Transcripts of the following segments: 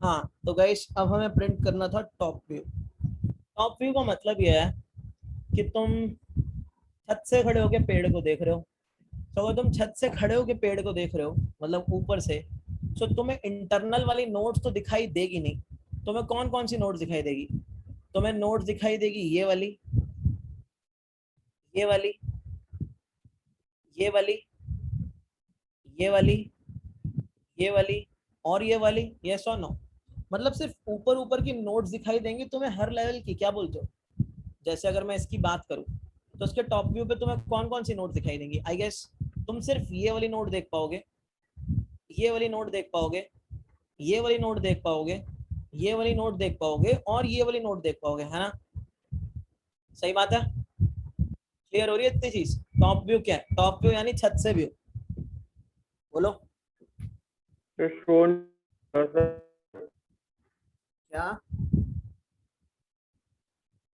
हाँ तो गाइस अब हमें प्रिंट करना था टॉप व्यू। टॉप व्यू का मतलब यह है कि तुम छत से खड़े होके पेड़ को देख रहे हो। तो अगर तुम छत से खड़े होके पेड़ को देख रहे हो मतलब ऊपर से, तो तुम्हें इंटरनल वाली नोट्स तो दिखाई देगी नहीं। तुम्हें कौन कौन सी नोट्स दिखाई देगी? तुम्हें नोट्स दिखाई देगी ये वाली, ये वाली, ये वाली, ये वाली, ये वाली और ये वाली। यस और नो? मतलब सिर्फ ऊपर ऊपर की नोट्स दिखाई देंगी तुम्हें हर लेवल की। क्या बोलते हो? जैसे अगर मैं इसकी बात करूं तो उसके टॉप व्यू पे तुम्हें कौन कौन सी नोट दिखाई देंगी? आई गेस तुम सिर्फ ये वाली नोट देख पाओगे, ये वाली नोट देख पाओगे, ये वाली नोट देख पाओगे, ये वाली नोट देख पाओगे और ये वाली नोट देख पाओगे, है ना? सही बात है? क्लियर हो रही है इतनी चीज? टॉप व्यू क्या है? टॉप व्यू यानी छत से व्यू। बोलो क्या?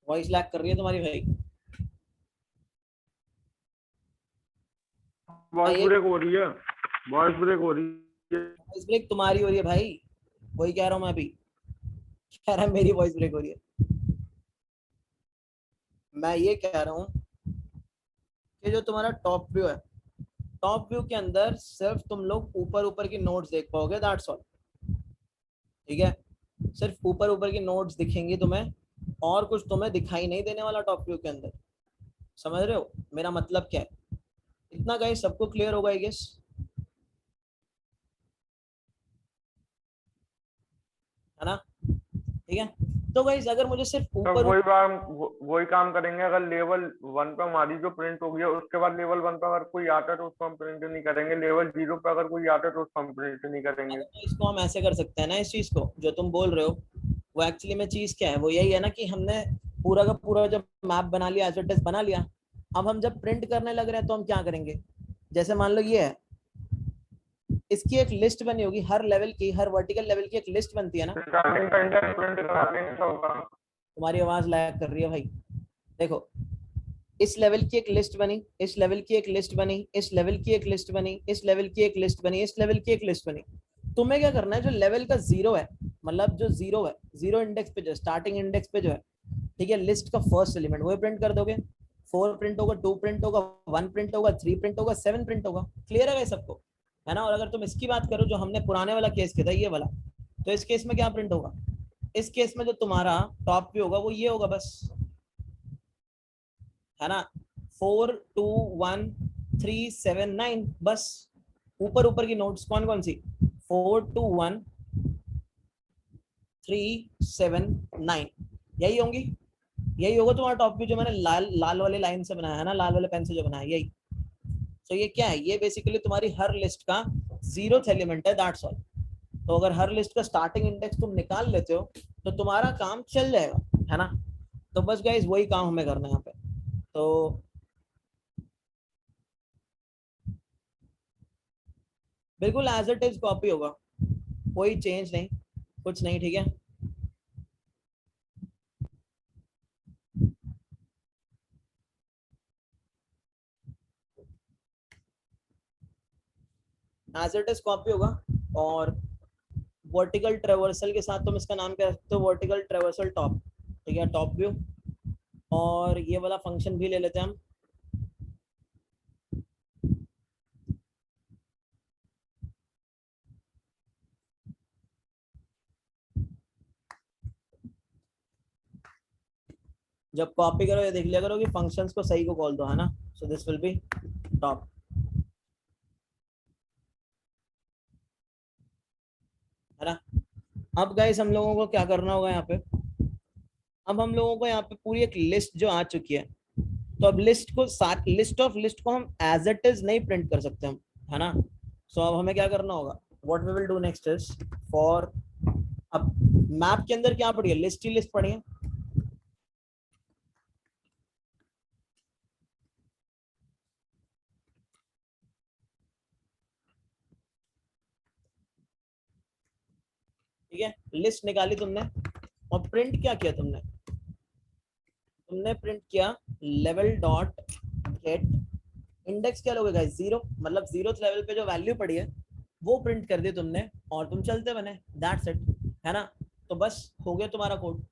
वॉइस लैग कर रही है तुम्हारी भाई। वॉइस ये ब्रेक हो रही है, वॉइस ब्रेक हो रही है। वॉइस ब्रेक तुम्हारी हो रही है भाई। वही कह रहा हूँ मैं अभी। कह रहा है मेरी वॉइस ब्रेक हो रही है। मैं ये कह रहा हूँ कि जो तुम्हारा टॉप व्यू है, टॉप व्यू के अंदर सिर्फ तुम लोग ऊपर ऊपर की नोट्स देख पाओगे, दैट्स ऑल। ठीक है? सिर्फ ऊपर ऊपर की नोट्स दिखेंगी तुम्हें और कुछ तुम्हें दिखाई नहीं देने वाला टॉप व्यू के अंदर। समझ रहे हो मेरा मतलब क्या है? इतना गाइस सबको क्लियर होगा आई गेस, है ना? ठीक है? तो गाइस अगर मुझे सिर्फ तो ऊपर वही काम करेंगे। अगर लेवल 1 पे हमारी जो प्रिंट होगी उसके बाद लेवल 1 पे अगर कोई आता है तो उसको हम प्रिंट नहीं करेंगे, लेवल 0 पे अगर कोई आता है तो उसको हम प्रिंट नहीं करेंगे। तो इसको हम ऐसे कर सकते हैं ना, इस चीज को जो तुम बोल रहे हो वो एक्चुअली में चीज क्या है, वो यही है ना कि हमने पूरा का पूरा जब मैप बना लिया, एज बना लिया, अब हम जब प्रिंट करने लग रहे हैं तो हम क्या करेंगे? जैसे मान लो ये है, इसकी एक लिस्ट बनी होगी हर लेवल की, हर वर्टिकल लेवल की एक लिस्ट बनती है ना। स्टार्टिंग का इंडेक्स प्रिंट करा देंगे सब। तुम्हारी आवाज लैग कर रही है भाई। देखो, इस लेवल की एक लिस्ट बनी, इस लेवल की एक लिस्ट बनी, इस लेवल की एक लिस्ट बनी, इस लेवल की एक लिस्ट बनी, इस लेवल की एक लिस्ट बनी। तुम्हें क्या करना है, जो लेवल का जीरो है, मतलब जो जीरो है, जीरो इंडेक्स पे, जो स्टार्टिंग इंडेक्स पे जो है, ठीक है, लिस्ट का फर्स्ट एलिमेंट वो प्रिंट कर दोगे। 4 प्रिंट होगा, 2 प्रिंट होगा, 1 प्रिंट होगा, 3 प्रिंट होगा, 7 प्रिंट होगा। क्लियर है सबको? है ना? और अगर तुम इसकी बात करो जो हमने पुराने वाला केस किया था, ये वाला, तो इस केस में क्या प्रिंट होगा? इस केस में जो तुम्हारा टॉप पे होगा वो ये होगा बस, है ना? 4 2 1 3 7 9, बस। ऊपर ऊपर की नोट्स कौन कौन सी? 4 2 1 3 7 9, यही होंगी। यही होगा तुम्हारा टॉप व्यू जो मैंने लाल लाल वाले लाइन से बनाया है ना, लाल वाले पेन से जो बनाया है, यही। तो ये क्या है? ये बेसिकली तुम्हारी हर लिस्ट का जीरो एलिमेंट है, दैट्स ऑल। तो अगर हर लिस्ट का स्टार्टिंग इंडेक्स तुम निकाल लेते हो तो तुम्हारा काम चल जाएगा, है ना? तो बस गाइस वही काम हमें करना है यहाँ पे। तो बिल्कुल एज इट इज कॉपी होगा, कोई चेंज नहीं, कुछ नहीं। ठीक है? एज इट इज कॉपी होगा। और वर्टिकल ट्रेवर्सल के साथ तुम इसका नाम क्या रखते हो? Vertical traversal top. ठीक है? Top view. और ये वाला फंक्शन भी ले लेते हैं हम। जब कॉपी करो ये देख लिया करो कि फंक्शंस को सही को कॉल दो, है ना? So this will be top, है ना? अब गाइस हम लोगों को क्या करना होगा यहाँ पे? अब हम लोगों को यहाँ पे पूरी एक लिस्ट जो आ चुकी है, तो अब लिस्ट को, साथ लिस्ट ऑफ लिस्ट को हम एज इट इज नहीं प्रिंट कर सकते हम, है ना? सो अब हमें क्या करना होगा? What we will do next is for, अब मैप के अंदर क्या पड़ी है? लिस्ट ही लिस्ट पड़ी है। ठीक है? लिस्ट निकाली तुमने और प्रिंट क्या किया तुमने? तुमने प्रिंट किया लेवल डॉट गेट इंडेक्स, क्या लोगे गाइस? जीरो, मतलब जीरो लेवल पे जो वैल्यू पड़ी है वो प्रिंट कर दी तुमने और तुम चलते बने, दैट्स इट। है ना। तो बस हो गया तुम्हारा कोड,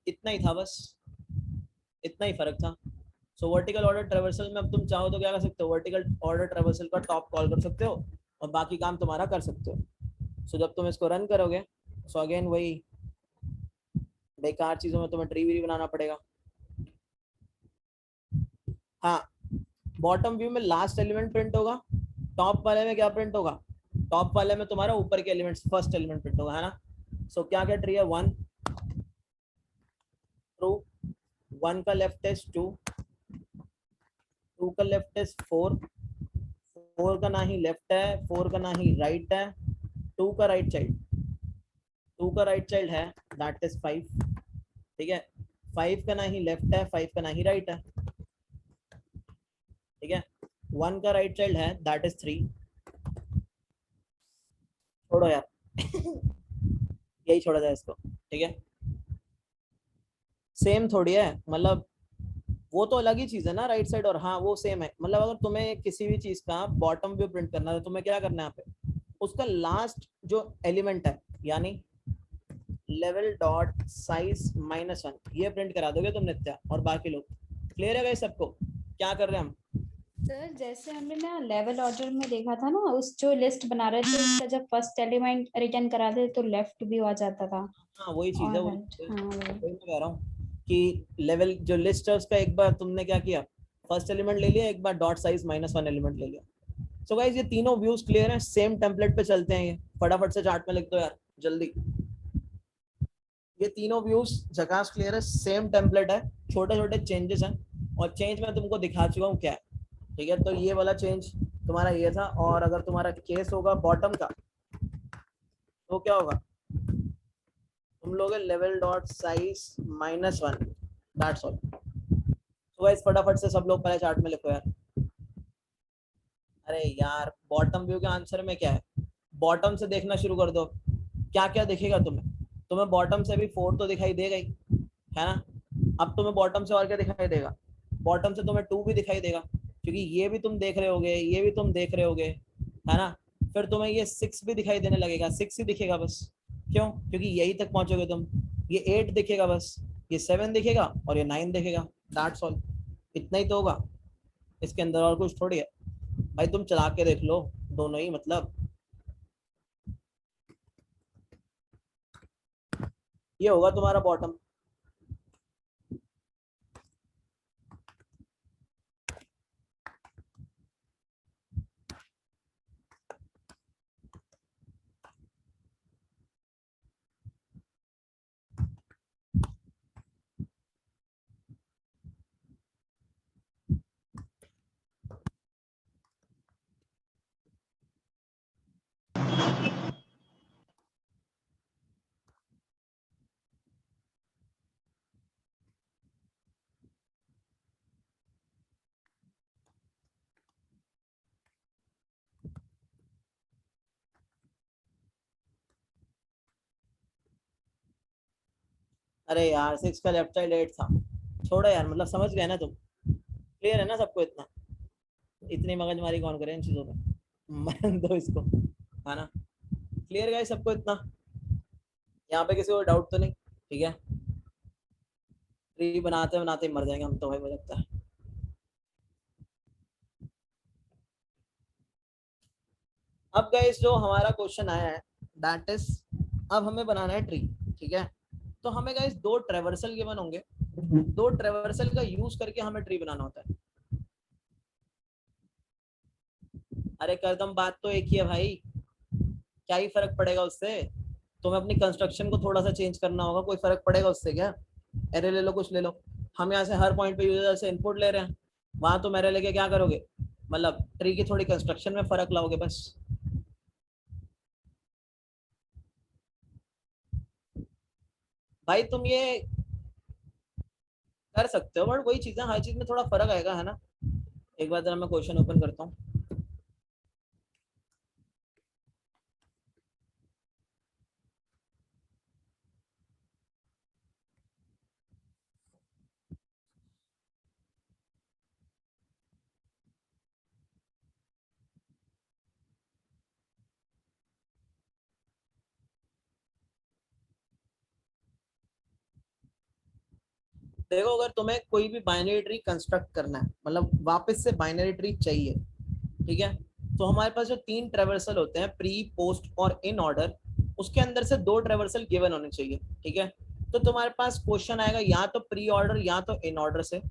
इतना ही था बस, इतना ही फर्क था। सो वर्टिकल ऑर्डर ट्रेवर्सल में अब तुम चाहो तो क्या कर सकते हो, वर्टिकल ऑर्डर ट्रेवर्सल का टॉप कॉल कर सकते हो और बाकी काम तुम्हारा कर सकते हो। सो जब तुम इसको रन करोगे, सो अगेन वही बेकार चीजों में तुम्हें ट्री भी बनाना पड़ेगा। हाँ, बॉटम व्यू में लास्ट एलिमेंट प्रिंट होगा, टॉप वाले में क्या प्रिंट होगा, टॉप वाले में तुम्हारा ऊपर के एलिमेंट्स फर्स्ट एलिमेंट प्रिंट होगा, है ना। सो क्या क्या ट्री है, 1 ट्रू, 1 का लेफ्ट इज 2, 2 का लेफ्ट इज 4, 4 का ना ही लेफ्ट है, 4 का ना ही राइट है, 2 का राइट चाइल्ड, 2 का राइट चाइल्ड है, दैट इज 5। ठीक है, 5 का ना ही लेफ्ट है, 5 का ना ही राइट है। ठीक है, 1 का राइट चाइल्ड है, दैट इज 3। छोड़ो यार यही छोड़ा जाए इसको। ठीक है, सेम थोड़ी है, मतलब वो तो अलग ही चीज है ना राइट साइड, और हाँ वो सेम है। मतलब अगर तुम्हें किसी भी चीज का बॉटम व्यू प्रिंट करना है तो तुम्हें क्या करना है यहाँ पे, उसका लास्ट जो एलिमेंट है यानी लेवल डॉट साइज -1 ये प्रिंट करा दोगे तुम नित्या और बाकी लोग। क्लियर है भाई सबको क्या कर रहे हैं हम। सर जैसे हमने ना लेवल ऑर्डर में देखा था ना, उस जो लिस्ट बना रहे थे उसका जब फर्स्ट एलिमेंट रिटर्न करा दे तो लेफ्ट भी आ जाता था हाँ वही चीज है, और वही राइट। चीज़ है। हाँ वही मैं कह रहा हूँ कि लेवल जो लिस्ट है उसका एक बार तुमने क्या किया, फर्स्ट एलिमेंट ले लिया, एक बार डॉट साइज -1 एलिमेंट ले लिया। सो गाइस ये तीनों व्यूज क्लियर हैं, सेम टेम्पलेट पे चलते हैं, ये फटाफट से चार्ट में लिख दो यार जल्दी। ये तीनों व्यूज झकास क्लियर है, सेम टेम्पलेट है, छोटे छोटे चेंजेस हैं, और चेंज मैं तुमको दिखा चुका हूँ क्या है। ठीक है, तो ये वाला चेंज तुम्हारा ये था, और अगर तुम्हारा केस होगा बॉटम का तो क्या होगा, तुम लोगे level dot size -1, that's all. तो गाइस फटाफट से सब लोग पहले चार्ट में लिखो यार। अरे यार बॉटम व्यू के आंसर में क्या है, बॉटम से देखना शुरू कर दो, क्या क्या दिखेगा तुम्हें, तुम्हें बॉटम से भी 4 तो दिखाई देगा ही, है ना। अब तुम्हें बॉटम से और क्या दिखाई देगा, बॉटम से तुम्हें 2 भी दिखाई देगा, क्योंकि ये भी तुम देख रहे होगे, ये भी तुम देख रहे होगे, है ना। फिर तुम्हें ये 6 भी दिखाई देने लगेगा, 6 ही दिखेगा बस, क्यों, क्योंकि यही तक पहुंचोगे तुम। ये 8 दिखेगा बस, ये 7 दिखेगा और ये 9 दिखेगा, दैट्स ऑल। इतना ही तो होगा इसके अंदर, और कुछ थोड़ी है। भाई तुम चला के देख लो दोनों ही, मतलब ये होगा तुम्हारा बॉटम। अरे यार 6 का लेफ्ट साइड 8 था, छोड़ो यार, मतलब समझ गए ना तुम, क्लियर है ना सबको इतना, इतनी मगजमारी कौन करे इन चीजों पे, मन दो इसको, है ना। क्लियर गाइस सबको इतना, यहाँ पे किसी को डाउट तो नहीं। ठीक है, ट्री बनाते बनाते ही मर जाएंगे हम तो भाई, मुझे लगता है। अब गाइस जो हमारा क्वेश्चन आया है दैट इज, अब हमें बनाना है ट्री। ठीक है, तो हमें गाइस 2 ट्रेवर्सल गिवन होंगे, 2 ट्रेवर्सल का यूज करके हमें ट्री बनाना होता है। अरे करदम बात तो एक ही है भाई, क्या ही फर्क पड़ेगा उससे, तुम्हें अपनी कंस्ट्रक्शन को थोड़ा सा चेंज करना होगा, कोई फर्क पड़ेगा उससे क्या। एरे ले लो, कुछ ले लो, हम यहाँ से हर पॉइंट पे यूजर से इनपुट ले रहे हैं, वहां तुम एरे लेके क्या करोगे, मतलब ट्री की थोड़ी कंस्ट्रक्शन में फर्क लाओगे बस। भाई तुम ये कर सकते हो, बट वही चीजें, हर चीज में थोड़ा फर्क आएगा, है ना। एक बार जरा मैं क्वेश्चन ओपन करता हूँ। देखो अगर तुम्हें कोई भी बाइनरी ट्री कंस्ट्रक्ट करना है, मतलब वापस से बाइनरी ट्री चाहिए, ठीक है, तो हमारे पास जो 3 ट्रेवर्सल होते हैं, प्री, पोस्ट और इन ऑर्डर, उसके अंदर से 2 ट्रेवर्सल गिवन होने चाहिए, ठीक है। तो तुम्हारे पास क्वेश्चन आएगा या तो प्री ऑर्डर या तो इन ऑर्डर से,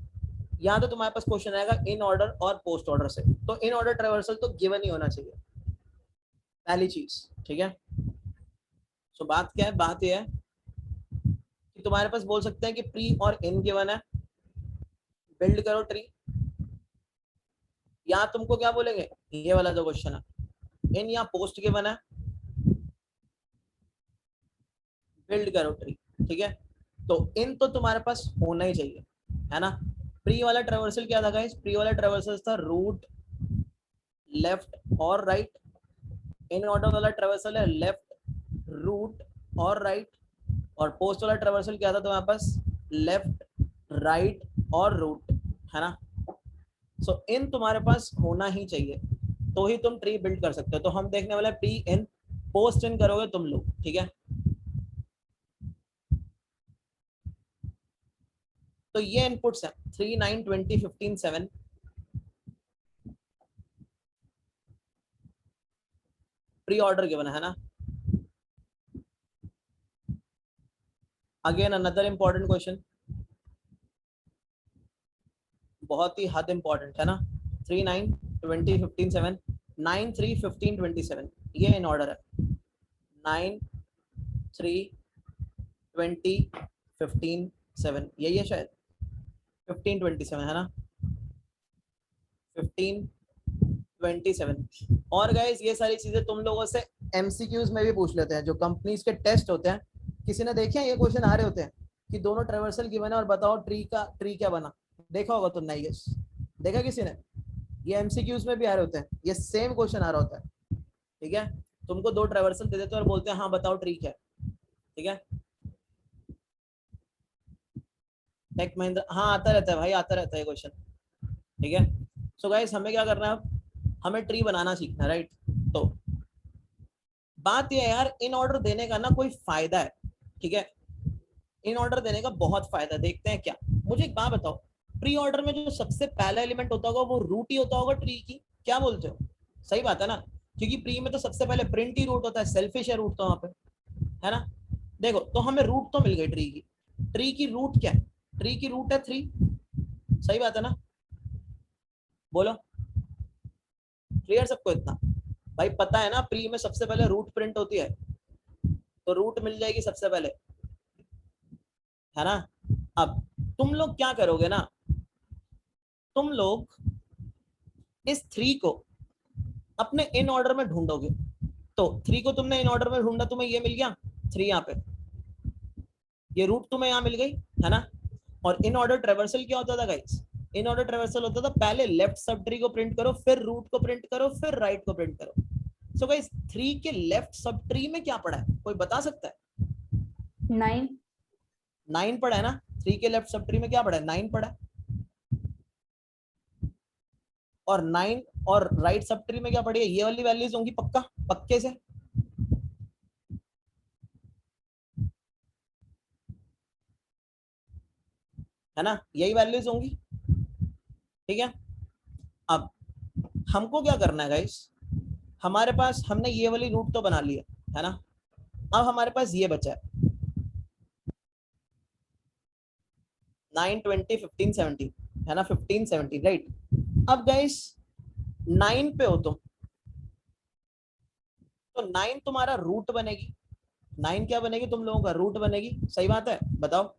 या तो तुम्हारे पास क्वेश्चन आएगा इन ऑर्डर और पोस्ट ऑर्डर से। तो इन ऑर्डर ट्रेवर्सल तो गिवन ही होना चाहिए, पहली चीज, ठीक है। सो बात क्या है, बात यह है कि तुम्हारे पास बोल सकते हैं कि प्री और इन गिवन है, बिल्ड करो ट्री, या तुमको क्या बोलेंगे, ये वाला जो क्वेश्चन है, इन या पोस्ट गिवन है, बिल्ड करो ट्री, ठीक है। तो इन तो तुम्हारे पास होना ही चाहिए, है ना। प्री वाला ट्रेवर्सल क्या था गाइस, प्री वाला ट्रेवर्सल था रूट, लेफ्ट और राइट। इन ऑर्डर वाला ट्रेवर्सल है लेफ्ट, रूट और राइट। और पोस्ट वाला ट्रेवर्सल क्या था तुम्हारे पास, लेफ्ट, राइट और रूट, है ना। सो इन तुम्हारे पास होना ही चाहिए, तो ही तुम ट्री बिल्ड कर सकते हो। तो हम देखने वाले प्री इन, पोस्ट इन करोगे तुम लोग, ठीक है। तो ये इनपुट्स हैं 3, 9, 20, 15, 7। प्री ऑर्डर गिवन है ना। अगेन अनदर इंपॉर्टेंट क्वेश्चन, बहुत ही हद इंपॉर्टेंट है ना। 3, 9, 20, 15, 7, 9, 3, 15, 27, ये इन ऑर्डर है। 9, 3, 20, 15, 7, यही है शायद, 15, 27 है ना, 15, 27। और गाइस ये सारी चीजें तुम लोगों से एमसीक्यूज में भी पूछ लेते हैं, जो कंपनीज के टेस्ट होते हैं। किसी ने देखे हैं ये क्वेश्चन आ रहे होते हैं कि दोनों ट्रेवर्सल गिवन है और बताओ ट्री क्या बना, देखा होगा तुमने, ये देखा किसी ने, ये एमसीक्यूज में भी आ रहे होते हैं, ये सेम क्वेश्चन आ रहा होता है, ठीक है। तुमको 2 ट्रेवर्सल दे देते हैं और बोलते हैं हाँ बताओ ट्री क्या है, ठीक है। टेक महिंद्रा, हाँ आता रहता है भाई, आता रहता है क्वेश्चन, ठीक है। सो गाइस हमें क्या करना है, अब हमें ट्री बनाना सीखना है, राइट। तो बात यह है यार, इन ऑर्डर देने का ना कोई फायदा है, ठीक है। इन ऑर्डर देने का बहुत फायदा, देखते हैं क्या। मुझे एक बात बताओ, प्री ऑर्डर में जो सबसे पहला एलिमेंट होता होगा वो रूट ही होता होगा ट्री की, क्या बोलते हो, सही बात है ना। क्योंकि प्री में तो सबसे पहले प्रिंट ही रूट होता है, सेल्फिश है रूट तो वहां पे, है ना। देखो तो हमें रूट तो मिल गई ट्री की रूट क्या है, ट्री की रूट है 3, सही बात है ना, बोलो क्लियर सबको इतना। भाई पता है ना, प्री में सबसे पहले रूट प्रिंट होती है, तो रूट मिल जाएगी सबसे पहले, है ना। अब तुम लोग क्या करोगे ना, तुम लोग इस 3 को अपने इन ऑर्डर में ढूंढोगे। तो 3 को तुमने इन ऑर्डर में ढूंढा, तुम्हें ये मिल गया 3 यहाँ पे, ये रूट तुम्हें यहाँ मिल गई, है ना। और इन ऑर्डर ट्रेवर्सल क्या होता था गाइस, इन ऑर्डर ट्रेवर्सल होता था पहले लेफ्ट सब ट्री को प्रिंट करो, फिर रूट को प्रिंट करो, फिर राइट को प्रिंट करो। सो गाइस 3 के लेफ्ट सब ट्री में क्या पड़ा है, कोई बता सकता है। 9 पड़ा है ना, 3 के लेफ्ट सब ट्री में क्या पड़ा है, 9 पड़ा है। और 9 और राइट सब ट्री में क्या पड़ी है, ये वाली वैल्यूज होंगी पक्का, पक्के से, है ना, यही वैल्यूज होंगी, ठीक है। अब हमको क्या करना है गाइस, हमारे पास हमने ये वाली रूट तो बना लिया, है ना। अब हमारे पास ये बचा है 9, 20, 15, 17, है ना, 15, 17, राइट। अब गाइस 9 पे हो तुम, तो 9 तुम्हारा रूट बनेगी, 9 क्या बनेगी, तुम लोगों का रूट बनेगी, सही बात है, बताओ।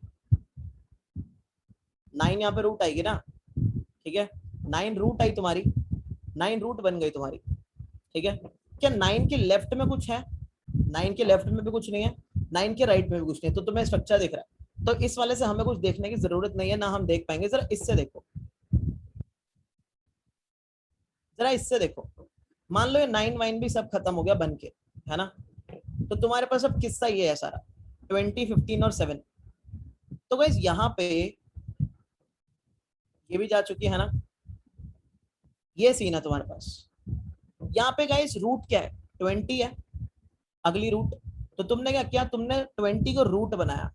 9 यहाँ पे रूट आएगी ना, ठीक है, 9 रूट आई तुम्हारी, 9 रूट बन गई तुम्हारी, ठीक है। क्या 9 के लेफ्ट में कुछ है, 9 के लेफ्ट में भी कुछ नहीं है, 9 के राइट में भी कुछ नहीं है, तो तुम्हें स्ट्रक्चर दिख रहा है। तो इस वाले से हमें कुछ देखने की जरूरत नहीं है ना, हम देख पाएंगे। जरा इससे देखो, जरा इससे देखो, मान लो ये 9 वाइन भी सब खत्म हो गया बन के, है ना। तो तुम्हारे पास अब किस्सा ये है सारा 20, 15 और 7। तो गाइस यहाँ पे ये भी जा चुकी है ना, ये सीन है तुम्हारे पास। यहाँ पे गाइस रूट क्या है, 20 है, अगली रूट। तो तुमने क्या किया, तुमने 20 को रूट बनाया,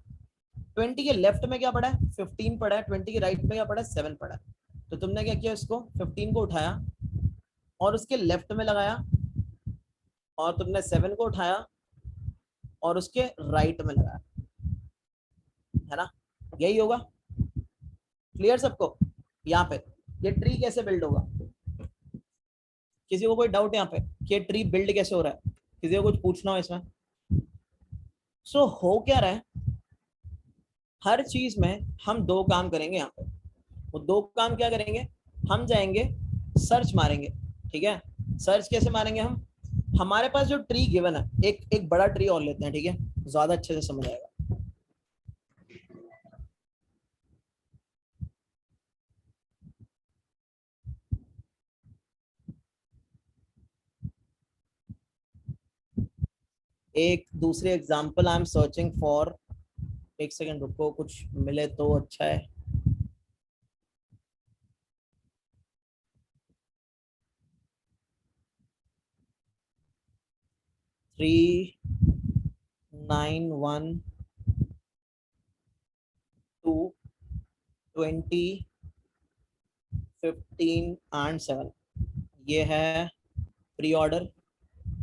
20 के लेफ्ट में क्या पड़ा है 15 पड़ा है, 20 के राइट में क्या पड़ा है 7 पड़ा है। तो तुमने क्या किया, इसको 15 को उठाया और उसके लेफ्ट में लगाया, और तुमने 7 को उठाया और उसके राइट में लगाया, है ना, यही होगा। क्लियर सबको? यहाँ पे ये ट्री कैसे बिल्ड होगा? किसी को कोई डाउट यहाँ पे कि ये ट्री बिल्ड कैसे हो रहा है? किसी को कुछ पूछना हो इसमें? सो हो क्या रहा है, हर चीज में हम दो काम करेंगे यहाँ पे। वो दो काम क्या करेंगे, हम जाएंगे सर्च मारेंगे, ठीक है। सर्च कैसे मारेंगे हम, हमारे पास जो ट्री गिवन है, एक एक बड़ा ट्री और लेते हैं, ठीक है, ज्यादा अच्छे से समझ आएगा। एक दूसरे example I am searching for, एक सेकंड रुको, कुछ मिले तो अच्छा है। थ्री 9 1 2 20 15 एंड 7, ये है प्री ऑर्डर।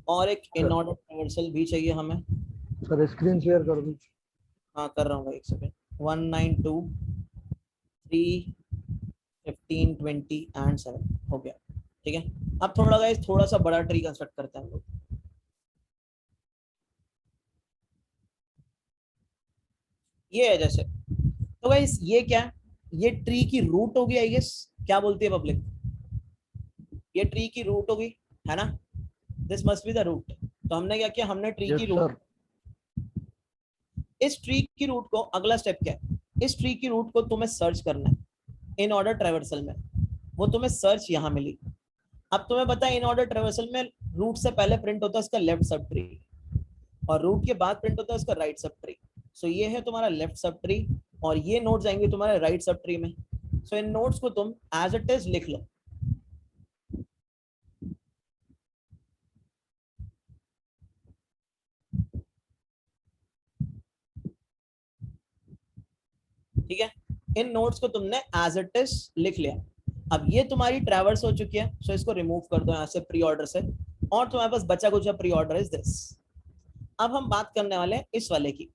और एक इन ऑर्डर ट्रावर्सल भी चाहिए हमें। सर स्क्रीन शेयर कर दूं? हाँ कर रहा हूँ भाई, एक सेकंड। 1 9 2 3 15 20 एंड 7 हो गया, ठीक है। अब थोड़ा गाइस थोड़ा सा बड़ा ट्री कंस्ट्रक्ट करते हैं हम लोग। ये है जैसे, तो गाइस ये क्या है, ये ट्री की रूट होगी आई गेस, क्या बोलती है पब्लिक, ये ट्री की रूट होगी, है ना, this must be the root. तो हमने क्या किया, हमने ट्री यस की रूट, सर। इस ट्री की रूट को, अगला स्टेप क्या है, इस ट्री की रूट को तुम्हें सर्च करना है इन ऑर्डर ट्रावर्सल में। वो तुम्हें सर्च यहाँ मिली। अब तुम्हें पता है इन ऑर्डर ट्रावर्सल में रूट से पहले प्रिंट होता है उसका लेफ्ट सब ट्री, और रूट के बाद प्रिंट होता है उसका राइट सब ट्री। सो ये है तुम्हारा लेफ्ट सब ट्री, और ये नोड्स आएंगे तुम्हारे राइट सब ट्री में। सो इन नोड्स को तुम एज इट इज लिख लो। ठीक है, इन नोड्स को तुमने एज इट इज लिख लिया। अब ये तुम्हारी ट्रैवर्स हो चुकी है, सो इसको रिमूव कर दो यहाँ से प्री ऑर्डर से, और तुम्हारे पास बचा कुछ प्री ऑर्डर इज दिस। अब हम बात करने वाले हैं इस वाले की।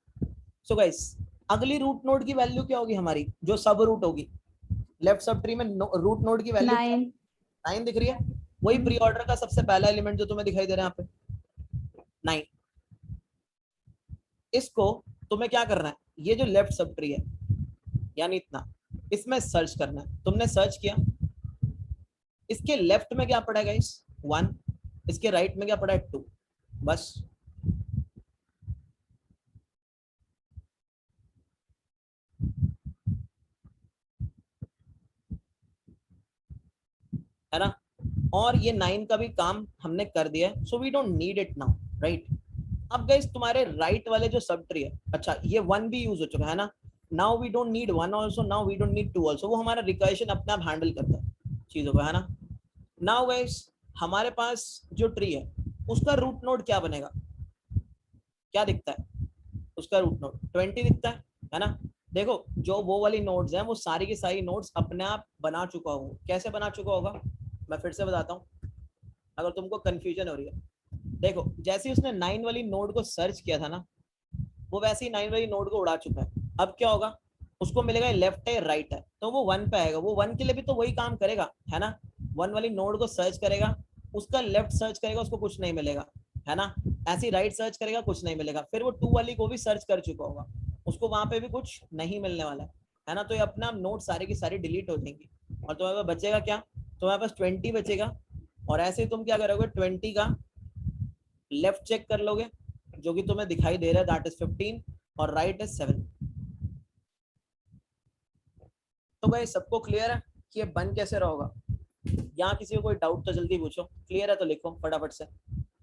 सो गाइस अगली रूट नोड की वैल्यू क्या होगी हमारी, जो सब रूट होगी लेफ्ट सब ट्री में, रूट नोड की वैल्यू 9। 9 दिख रही है। वही प्री ऑर्डर का सबसे पहला एलिमेंट जो तुम्हें दिखाई दे रहा है यहाँ पे 9। इसको तुम्हें क्या करना है, ये जो लेफ्ट सब ट्री है यानी इतना, इसमें सर्च करना है। तुमने सर्च किया, इसके लेफ्ट में क्या पड़ा है गाइस 1, इसके राइट में क्या पड़ा है 2, बस। है ना, और ये 9 का भी काम हमने कर दिया है, so we don't need it now, right. अब गाइस तुम्हारे राइट वाले जो सब ट्री है, अच्छा ये 1 भी यूज हो चुका है ना, now we don't need 1 also, now we don't need 2 also, वो हमारा रिकर्शन अपने आप हैंडल करता है चीजों को, है ना। नाउ गाइस हमारे पास जो ट्री है उसका रूट नोड क्या बनेगा, क्या दिखता है उसका रूट नोड 20 दिखता है ना। देखो जो वो वाली नोड्स हैं वो सारी की सारी नोड्स अपने आप बना चुका होगा। कैसे बना चुका होगा, मैं फिर से बताता हूँ अगर तुमको कंफ्यूजन हो रही है। देखो जैसे ही उसने 9 वाली नोड को सर्च किया था ना, वो वैसे ही 9 वाली नोड को उड़ा चुका है। अब क्या होगा, उसको मिलेगा लेफ्ट है राइट है, तो वो 1 पे आएगा। वो 1 के लिए भी तो वही काम करेगा, है ना। 1 वाली नोड को सर्च करेगा, उसका लेफ्ट सर्च करेगा, उसको कुछ नहीं मिलेगा, है ना। ऐसे ही राइट सर्च करेगा, कुछ नहीं मिलेगा। फिर वो 2 वाली को भी सर्च कर चुका होगा, उसको वहां पे भी कुछ नहीं मिलने वाला है ना। तो ये अपना नोट सारी की सारी डिलीट हो जाएंगी, और तुम्हारे पास बचेगा क्या, तुम्हारे पास 20 बचेगा। और ऐसे ही तुम क्या करोगे, 20 का लेफ्ट चेक कर लोगे, जो कि तुम्हें दिखाई दे रहा है दैट इज 15, और राइट इज 7। तो भाई सबको क्लियर है कि ये बन कैसे रहा होगा? यहाँ किसी को कोई डाउट तो जल्दी पूछो, क्लियर है तो लिखो फटाफट से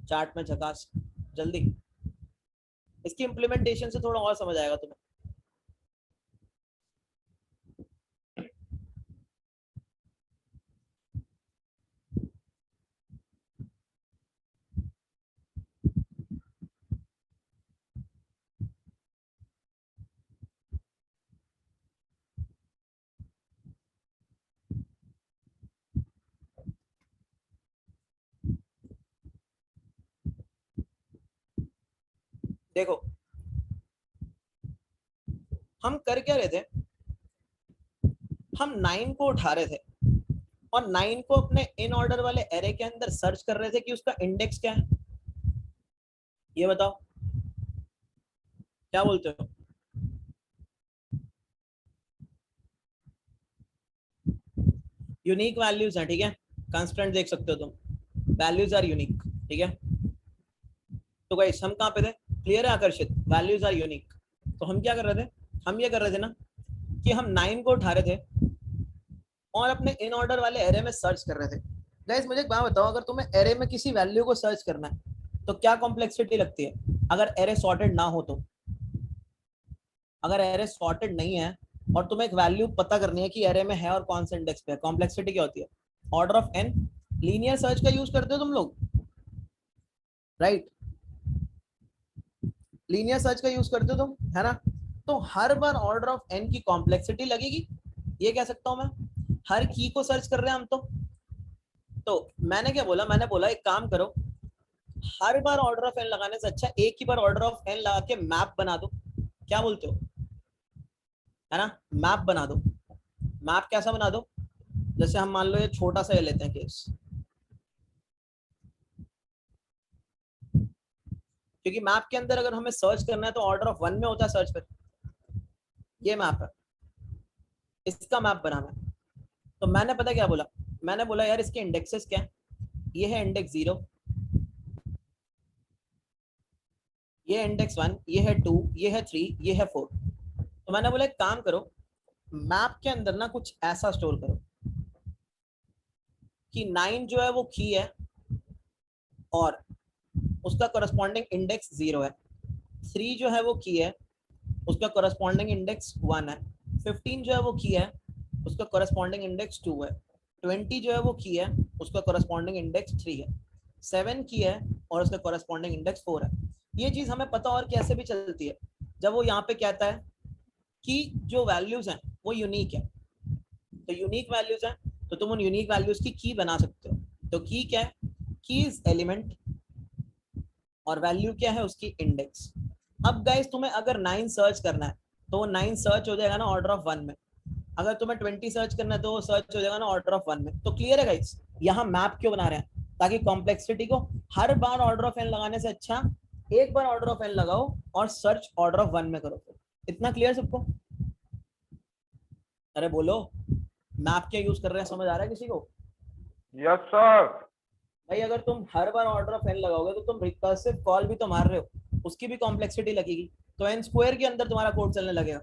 चार्ट में झकास जल्दी। इसकी इम्प्लीमेंटेशन से थोड़ा और समझ आएगा तुम्हें। देखो हम कर क्या रहे थे, हम 9 को उठा रहे थे और 9 को अपने इन ऑर्डर वाले एरे के अंदर सर्च कर रहे थे कि उसका इंडेक्स क्या है। ये बताओ क्या बोलते हो। यूनिक वैल्यूज हैं, ठीक है, कांस्टेंट देख सकते हो तुम, वैल्यूज आर यूनिक, ठीक है। तो गाइस हम कहाँ पे थे, क्लियर है आकर्षित, वैल्यूज आर यूनिक। तो हम क्या कर रहे थे, हम ये कर रहे थे ना कि हम 9 को उठा रहे थे और अपने इन ऑर्डर वाले एरे में सर्च कर रहे थे। गाइस मुझे एक बात बताओ, अगर तुम्हें एरे में किसी वैल्यू को सर्च करना है तो क्या कॉम्प्लेक्सिटी लगती है, अगर एरे सॉर्टेड ना हो तो। अगर एरे सॉर्टेड नहीं है और तुम्हें एक वैल्यू पता करनी है कि एरे में है और कौन से इंडेक्स पे है, कॉम्प्लेक्सिटी क्या होती है, order of n. Linear search का यूज करते हो तुम लोग, राइट, लीनियर सर्च का यूज करते हो तुम, है ना। तो हर बार ऑर्डर ऑफ एन की कॉम्प्लेक्सिटी लगेगी, ये कह सकता हूं मैं, हर की को सर्च कर रहे हैं हम तो मैंने क्या बोला, मैंने बोला एक काम करो, हर बार ऑर्डर ऑफ एन लगाने से अच्छा एक ही बार ऑर्डर ऑफ एन लगा के मैप बना दो। क्या बोलते हो, है ना, मैप बना दो। मैप कैसा बना दो, जैसे हम मान लो ये छोटा सा ये लेते हैं केस, क्योंकि मैप के अंदर अगर हमें सर्च करना है तो ऑर्डर ऑफ 1 में होता है सर्च पर। ये मैप है, इसका मैप बनाना है। तो मैंने पता क्या बोला, मैंने बोला यार इसके इंडेक्सेस क्या है, ये है इंडेक्स 0, ये है इंडेक्स 1, ये है 2, ये है 3, ये है 4। तो मैंने बोला एक काम करो, मैप के अंदर ना कुछ ऐसा स्टोर करो कि 9 जो है वो की है और उसका करस्पॉन्डिंग इंडेक्स 0 है, 3 जो है वो की है, उसका करस्पॉन्डिंग इंडेक्स 1 है, 15 जो है वो की है, उसका करस्पॉन्डिंग इंडेक्स 2 है, 20 जो है वो की है, उसका करस्पॉन्डिंग इंडेक्स 3 है, 7 की है और उसका करस्पॉन्डिंग इंडेक्स 4 है। ये चीज हमें पता और कैसे भी चलती है, जब वो यहाँ पे कहता है कि जो वैल्यूज हैं वो यूनिक है, तो यूनिक वैल्यूज हैं तो तुम उन यूनिक वैल्यूज की की बना सकते हो। तो की क्या है, की इज एलिमेंट और वैल्यू क्या है उसकी इंडेक्स। अब गाइस तुम्हें अगर 9 सर्च करना है तो 9 सर्च हो जाएगा ना ऑर्डर ऑफ 1 में, अगर तुम्हें 20 सर्च करना है तो वो सर्च हो जाएगा ना ऑर्डर ऑफ 1 में। तो क्लियर है गाइस, यहाँ मैप क्यों बना रहे हैं, ताकि कॉम्प्लेक्सिटी को हर बार ऑर्डर ऑफ एन लगाने से अच्छा एक बार ऑर्डर ऑफ एन लगाओ और सर्च ऑर्डर ऑफ 1 में करो। इतना क्लियर सबको, अरे बोलो, मैप क्या यूज कर रहे हैं, समझ आ रहा है किसी को। Yes sir. भाई अगर तुम हर बार ऑर्डर ऑफ एन लगाओगे तो तुम रिकर्सिव कॉल भी तो मार रहे हो, उसकी भी कॉम्प्लेक्सिटी लगेगी, तो एन स्क्वायर के अंदर तुम्हारा कोड चलने लगेगा।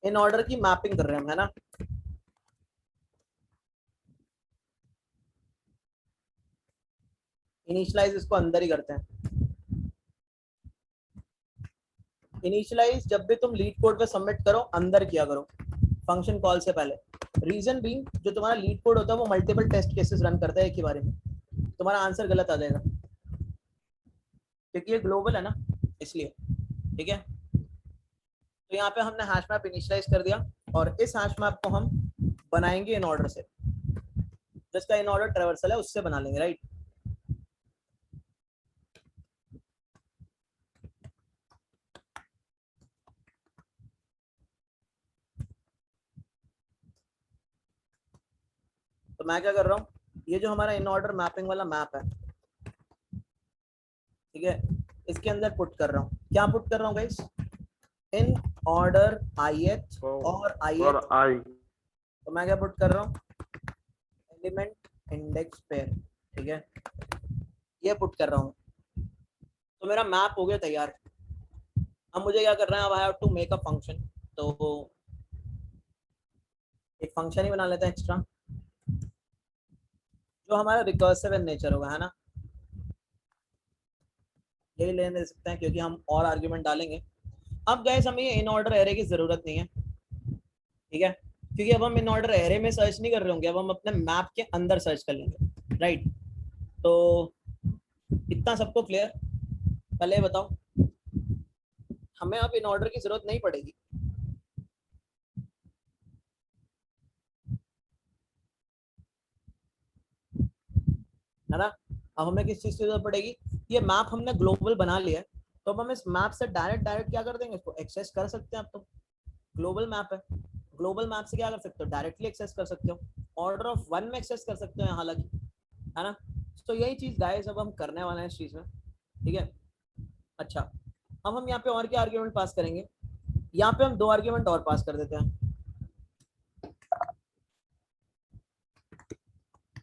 इन ऑर्डर की मैपिंग कर रहे हैं हम, है ना। इनिशियलाइज इसको अंदर ही करते हैं। इनिशियलाइज जब भी तुम लीड कोड पे सबमिट करो अंदर किया करो, फंक्शन कॉल से पहले। रीजन बीइंग जो तुम्हारा लीड कोड होता है वो मल्टीपल टेस्ट केसेस रन करता है एक ही बारे में, तुम्हारा आंसर गलत आ जाएगा क्योंकि ये ग्लोबल है ना, इसलिए, ठीक है। तो यहाँ पे हमने हैश मैप इनिशियलाइज कर दिया और इस हैश मैप को हम बनाएंगे इन ऑर्डर से, जिसका इन ऑर्डर ट्रेवर्सल है उससे बना लेंगे, राइट। तो मैं क्या कर रहा हूँ, ये जो हमारा इन ऑर्डर मैपिंग वाला मैप है, ठीक है, इसके अंदर पुट कर रहा हूँ, क्या पुट कर रहा हूँ गाइस, इन ऑर्डर ith और ith। आई तो मैं क्या पुट कर रहा हूँ, एलिमेंट इंडेक्स पेयर, ठीक है, ये पुट कर रहा हूँ। तो मेरा मैप हो गया तैयार। अब मुझे क्या करना है, अब I have to make a function, तो एक फंक्शन ही बना लेते हैं एक्स्ट्रा जो हमारा रिकर्सिव इन नेचर होगा, है ना। यही लेने दे सकते हैं क्योंकि हम और आर्ग्यूमेंट डालेंगे। अब गाइस हमें ये इन ऑर्डर एरे की जरूरत नहीं है, ठीक है। क्योंकि अब हम इन ऑर्डर एरे में सर्च नहीं कर रहे होंगे, अब हम अपने मैप के अंदर सर्च कर लेंगे, राइट। तो इतना सबको क्लियर? पहले बताओ, हमें अब इन ऑर्डर की जरूरत नहीं पड़ेगी, है ना। अब हमें किस चीज की जरूरत पड़ेगी? ये मैप हमने ग्लोबल बना लिया है, तो अब हम इस मैप से डायरेक्ट क्या कर देंगे, इसको एक्सेस कर सकते हैं। आप तो ग्लोबल मैप है, ग्लोबल मैप से क्या कर सकते हो, डायरेक्टली एक्सेस कर सकते हो, ऑर्डर ऑफ 1 में एक्सेस कर सकते हो यहाँ लगी, है ना। तो यही चीज गाइस अब हम करने वाले हैं इस चीज में, ठीक है। अच्छा, अब हम यहाँ पे और क्या आर्ग्यूमेंट पास करेंगे, यहाँ पे हम 2 आर्ग्यूमेंट और पास कर देते हैं,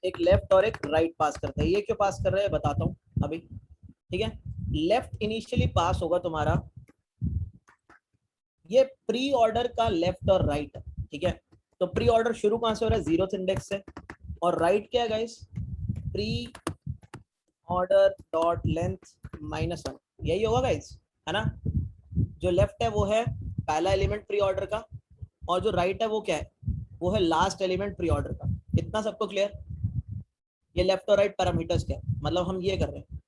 एक लेफ्ट और एक राइट पास करते हैं। ये क्यों पास कर रहे हैं बताता हूँ अभी, ठीक है। लेफ्ट इनिशियली पास होगा तुम्हारा, ये प्री ऑर्डर का लेफ्ट और राइट, ठीक है। तो प्री ऑर्डर शुरू कहां से हो रहा है, 0th इंडेक्स से, और राइट क्या है guys, pre order dot length -1, यही होगा गाइस, है ना। जो लेफ्ट है वो है पहला एलिमेंट प्री ऑर्डर का, और जो राइट है वो क्या है, वो है लास्ट एलिमेंट प्री ऑर्डर का। इतना सबको क्लियर? ये लेफ्ट और राइट पैरामीटर्स क्या है, मतलब हम ये कर रहे हैं,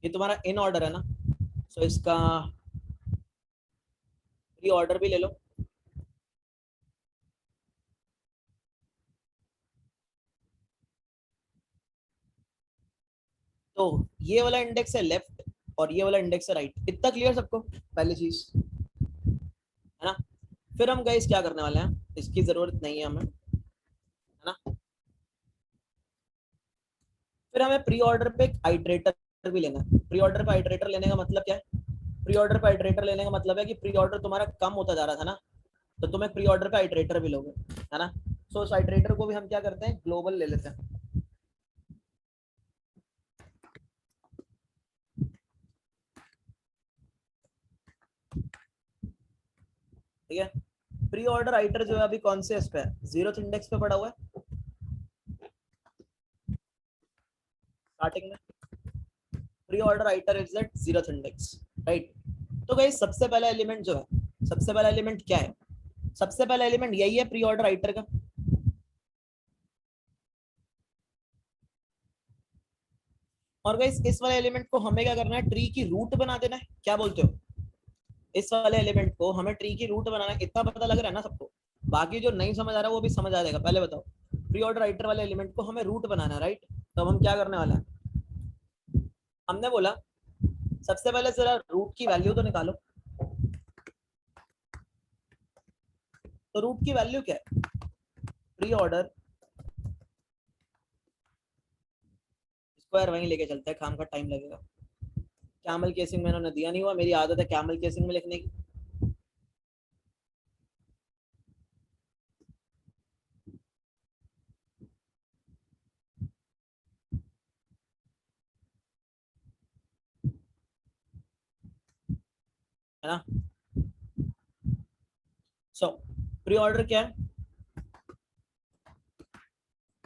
ये तुम्हारा इन ऑर्डर है ना, सो इसका प्री ऑर्डर भी ले लो, तो ये वाला इंडेक्स है लेफ्ट और ये वाला इंडेक्स है राइट। इतना क्लियर सबको? पहली चीज, है ना। फिर हम गाइस क्या करने वाले हैं, इसकी जरूरत नहीं है हमें, है ना। फिर हमें प्री ऑर्डर पे एक आइटरेटर भी लेना है। प्री ऑर्डर पे आइटरेटर लेने का मतलब क्या है, प्री ऑर्डर पे आइटरेटर लेने का मतलब है कि प्री ऑर्डर तुम्हारा कम होता जा रहा था ना, तो तुम एक प्री ऑर्डर पे आइटरेटर भी लोगे, है ना। सो उस आइटरेटर को भी हम क्या करते हैं, ग्लोबल ले लेते हैं, ठीक है। प्री ऑर्डर आइटर जो है अभी कौन से इस पे है, 0th इंडेक्स पे पड़ा हुआ है स्टार्टिंग में, pre order iterator is at 0th index, right. तो गाइस सबसे पहला एलिमेंट जो है, सबसे पहला एलिमेंट क्या है, सबसे पहला एलिमेंट यही है प्री ऑर्डर आइटर का। और गाइस इस वाले एलिमेंट को हमें क्या करना है, ट्री की रूट बना देना है, क्या बोलते हो? इस वाले एलिमेंट को हमें ट्री की रूट बनाना है, इतना पता लग रहा है ना सबको। बाकी जो नहीं समझ आ रहा है वो भी समझ आ जाएगा। पहले बताओ, प्री ऑर्डर राइटर वाले एलिमेंट को हमें रूट बनाना है, राइट। तो हम क्या करने वाले हैं, हमने बोला सबसे पहले जरा रूट की वैल्यू तो निकालो। तो रूट की वैल्यू क्या है, प्री ऑर्डर स्क्वायर, वहीं लेके चलते हैं, काम का टाइम लगेगा। कैमल केसिंग में इन्होंने दिया नहीं हुआ, मेरी आदत है कैमल केसिंग में लिखने की। है ना। सो प्री ऑर्डर क्या है,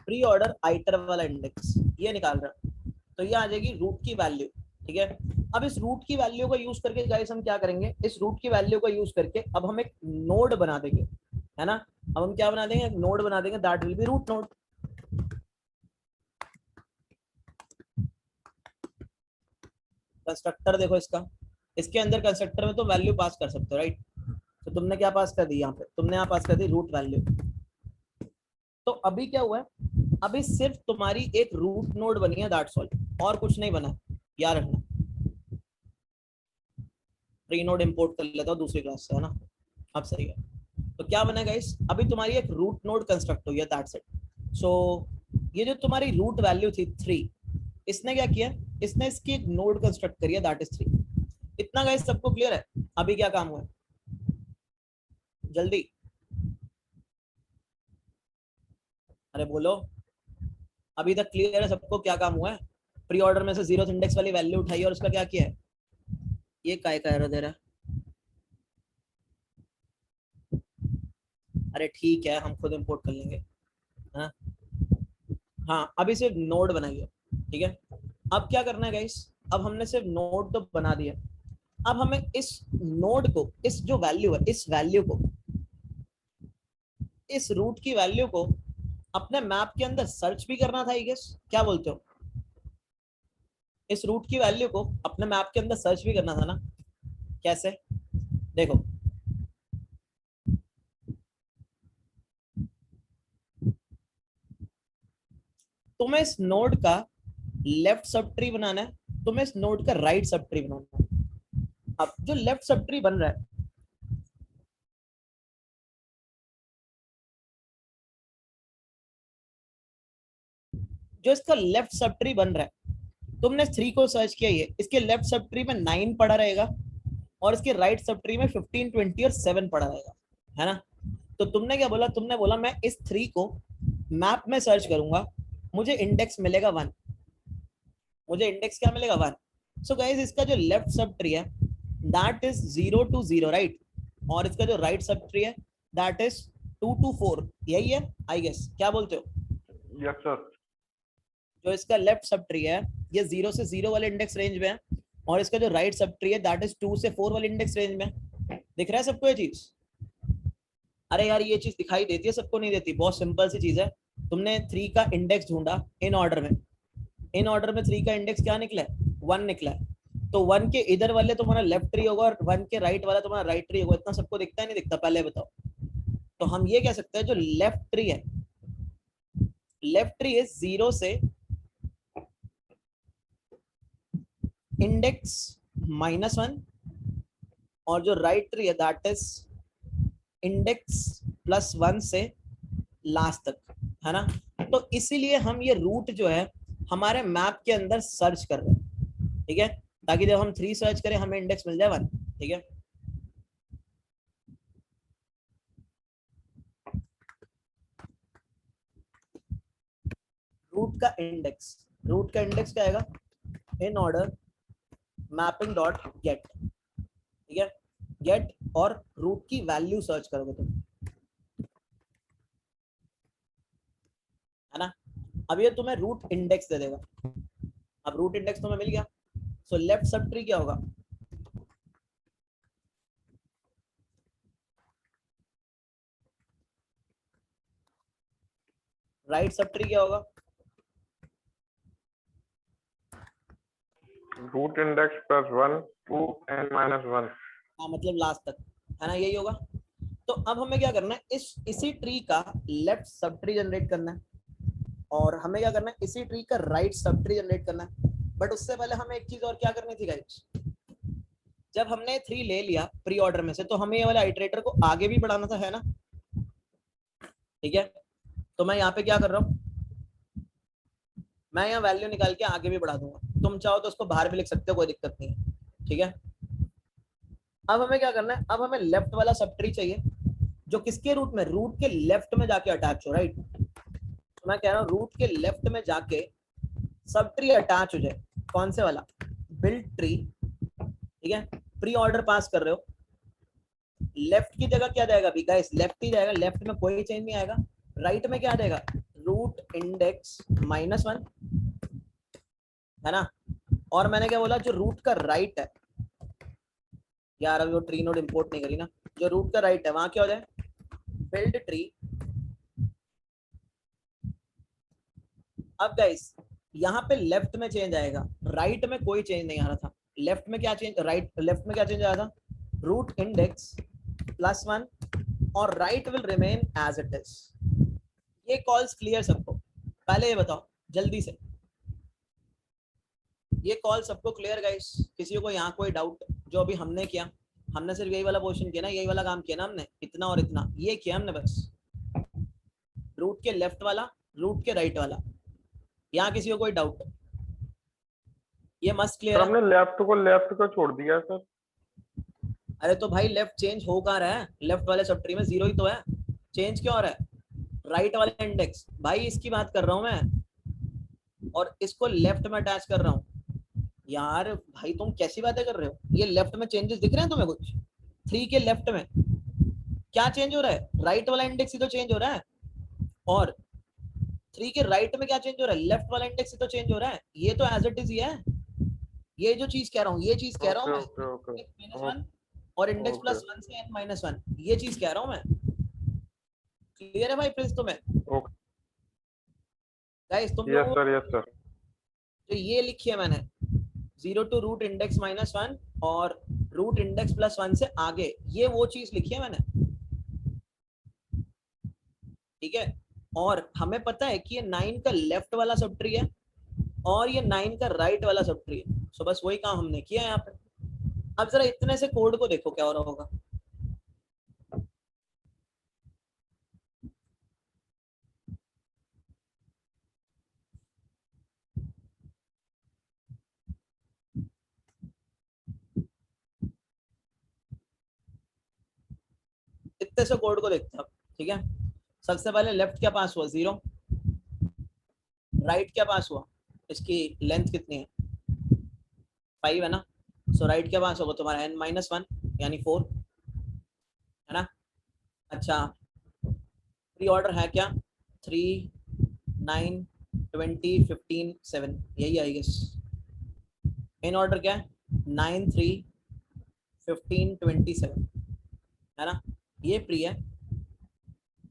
प्री ऑर्डर आइटर वाला इंडेक्स ये निकाल रहा है, तो ये आ जाएगी रूट की वैल्यू, ठीक है। अब इस रूट की वैल्यू को यूज करके गाइस हम क्या करेंगे, इस रूट की वैल्यू को यूज करके अब हम एक नोड बना देंगे, है ना। अब हम क्या बना देंगे, एक नोड बना देंगे, that will be root node. Constructor देखो इसका, इसके अंदर कंस्ट्रक्टर में तो वैल्यू पास कर सकते हो, राइट। तो तुमने क्या पास कर दी यहाँ पे, तुमने यहाँ पास कर दी रूट वैल्यू। तो अभी क्या हुआ है, अभी सिर्फ तुम्हारी एक रूट नोड बनी है, दैट्स ऑल, और कुछ नहीं बना, याद रखना। प्री नोड इंपोर्ट कर लेता हूँ दूसरी क्लास से, है ना। अब सही है। तो क्या बना गाइस, अभी तुम्हारी एक रूट नोड कंस्ट्रक्ट हुई है, दैट्स इट। सो ये जो तुम्हारी रूट वैल्यू थी 3, इसने क्या किया, इसने इसकी एक नोड कंस्ट्रक्ट करी है, दैट इज 3। इतना गाइस सबको क्लियर है? अभी क्या काम हुआ है, जल्दी, अरे बोलो, अभी तक क्लियर है सबको क्या काम हुआ है? प्री ऑर्डर में से 0th इंडेक्स वाली वैल्यू उठाई और उसका क्या किया है, ये काय का एरर दे रहा है? अरे ठीक है, हम खुद इंपोर्ट कर लेंगे, हाँ। हाँ अभी सिर्फ नोड बनाइए, ठीक है। अब क्या करना है गाइस, अब हमने सिर्फ नोड तो बना दिया, अब हमें इस नोड को, इस जो वैल्यू है, इस वैल्यू को इस रूट की वैल्यू को अपने मैप के अंदर सर्च भी करना था आई गेस, क्या बोलते हो? इस रूट की वैल्यू को अपने मैप के अंदर सर्च भी करना था ना? कैसे? देखो तुम्हें इस नोड का लेफ्ट सब ट्री बनाना है, तुम्हें इस नोड का राइट सब ट्री बनाना है। अब जो लेफ्ट सब ट्री बन रहा है, जो इसका लेफ्ट सब ट्री बन रहा है, तुमने 3 को सर्च किया, ये इसके लेफ्ट सब ट्री में 9 पड़ा रहेगा और इसके राइट सब ट्री में 15, 20 और 7 पड़ा रहेगा, है ना? तो तुमने क्या बोला? तुमने बोला मैं इस 3 को मैप में सर्च करूंगा, मुझे इंडेक्स मिलेगा 1, मुझे इंडेक्स क्या मिलेगा? 1। सो गाइस इसका जो लेफ्ट सब ट्री है दैट इज 0 to 0, राइट? और इसका जो राइट सब ट्री है दैट इज 2 to 4, यही है आई गेस, क्या बोलते हो? Yes sir. जो इसका लेफ्ट सब ट्री है ये 0 से 0 वाले इंडेक्स रेंज में है और इसका जो राइट सब ट्री है दैट इज 2 से 4 वाले इंडेक्स रेंज में। दिख रहा है सबको ये चीज? अरे यार ये चीज दिखाई देती है, सबको नहीं देती। बहुत सिंपल सी चीज है। तुमने 3 का इंडेक्स ढूंढा इन ऑर्डर में, इन ऑर्डर में 3 का इंडेक्स क्या निकला है? 1 निकला है। तो 1 के इधर वाले तुम्हारा लेफ्ट ट्री होगा और 1 के राइट वाला तुम्हारा राइट ट्री होगा। इतना सबको दिखता है नहीं दिखता? पहले बताओ। तो हम ये कह सकते हैं जो लेफ्ट ट्री है, लेफ्ट ट्री इज 0 से इंडेक्स -1 और जो राइट ट्री है दैट इज इंडेक्स +1 से लास्ट तक, है ना? तो इसीलिए हम ये रूट जो है हमारे मैप के अंदर सर्च कर रहे हैं, ठीक है? ताकि जब हम 3 सर्च करें हमें इंडेक्स मिल जाए 1, ठीक है? रूट का इंडेक्स क्या आएगा? In order mapping dot gate, ठीक है? गेट और रूट की वैल्यू सर्च करोगे तुम, है ना? अब ये तुम्हें रूट इंडेक्स दे देगा। अब रूट इंडेक्स तुम्हें मिल गया, सो लेफ्ट सब ट्री क्या होगा? राइट सब ट्री क्या होगा? Root index +1 to n-1। हाँ मतलब लास्ट तक, है ना? यही होगा। तो अब हमें क्या करना है? इसी ट्री का लेफ्ट सब ट्री जनरेट करना है और हमें क्या करना है? इसी ट्री का राइट सब ट्री जनरेट करना है। बट उससे पहले हमें एक चीज और क्या करनी थी गाइस? जब हमने 3 ले लिया प्री ऑर्डर में से तो हमें ये वाला आइटरेटर को आगे भी बढ़ाना था, है ना? ठीक है, तो मैं यहाँ पे क्या कर रहा हूँ? मैं यहाँ वैल्यू निकाल के आगे भी बढ़ा दूंगा। तुम चाहो तो उसको बाहर भी लिख सकते हो, कोई दिक्कत नहीं है, ठीक है? अब हमें क्या करना है? अब हमें लेफ्ट वाला सब ट्री चाहिए जो किसके रूट में? रूट के लेफ्ट में जाके अटैच हो, राइट? तो मैं कह रहा हूँ रूट के लेफ्ट में जाके सब ट्री अटैच हो जाए। कौन से वाला? बिल्ड ट्री, ठीक है? प्री ऑर्डर पास कर रहे हो, लेफ्ट की जगह क्या जाएगा? अभी गाइस लेफ्ट ही जाएगा, लेफ्ट में कोई चेंज नहीं आएगा। राइट में क्या आ जाएगा? रूट इंडेक्स -1, है ना? और मैंने क्या बोला? जो रूट का राइट है यार, अभी वो ट्री नोड इंपोर्ट नहीं करी ना, जो रूट का राइट है वहां क्या हो जाए? Build tree. अब गाइस यहाँ पे लेफ्ट में चेंज आएगा, राइट में कोई चेंज नहीं आ रहा था। लेफ्ट में क्या चेंज, लेफ्ट में क्या चेंज आया था? रूट इंडेक्स +1 और right will remain as it is. ये कॉल्स क्लियर सबको? पहले ये बताओ जल्दी से, ये कॉल सबको क्लियर गाइस? किसी को यहाँ कोई डाउट? जो अभी हमने किया, हमने सिर्फ यही वाला पोर्शन किया ना, यही वाला काम किया ना हमने, इतना और इतना ये किया हमने बस। रूट के लेफ्ट वाला, रूट के राइट वाला। यहाँ किसी को कोई डाउट? ये मस्त क्लियर है? हमने लेफ्ट को छोड़ दिया सर। अरे तो भाई लेफ्ट चेंज हो कहाँ रहा है? लेफ्ट वाले सब ट्री में 0 ही तो है, चेंज क्यों हो रहा है? राइट वाला इंडेक्स भाई, इसकी बात कर रहा हूँ मैं, और इसको लेफ्ट में अटैच कर रहा हूँ। यार भाई तुम कैसी बातें कर रहे हो? ये लेफ्ट में चेंजेस दिख रहे हैं तुम्हें कुछ? 3 के लेफ्ट में क्या चेंज हो रहा है? राइट वाला इंडेक्स ही तो चेंज हो रहा है। और 3 के राइट में क्या चेंज हो रहा है? लेफ्ट वाला इंडेक्स ही तो चेंज हो रहा है। ये तो एज इट इज ही है। ये जो चीज कह रहा हूँ, ये चीज कह रहा हूँ मैं, -1 और इंडेक्स +1 से n-1, ये चीज कह रहा हूँ मैं। क्लियर है भाई प्रिंस तुम्हें? ओके गाइस तुम यस लोग सर यस सर। जो ये लिखी है मैंने 0 टू रूट इंडेक्स -1 और रूट इंडेक्स +1 से आगे, ये वो चीज लिखी है मैंने, ठीक है। और हमें पता है कि ये 9 का लेफ्ट वाला सब ट्री है और ये 9 का राइट वाला सब ट्री है। सो बस वही काम हमने किया है यहाँ पे। अब जरा इतने से कोड को देखो क्या हो रहा होगा। इतने से कोड को देखते हैं अब, ठीक है। सबसे पहले लेफ्ट क्या पास हुआ 0, राइट क्या पास हुआ, इसकी लेंथ कितनी है 5 है ना। सो राइट क्या पास होगा तुम्हारा n-1 यानी 4 है ना। अच्छा प्री ऑर्डर है क्या 3 9 20 15 7, यही आई गेस। इन ऑर्डर क्या है 9 3 15 27 है ना। ये प्री है,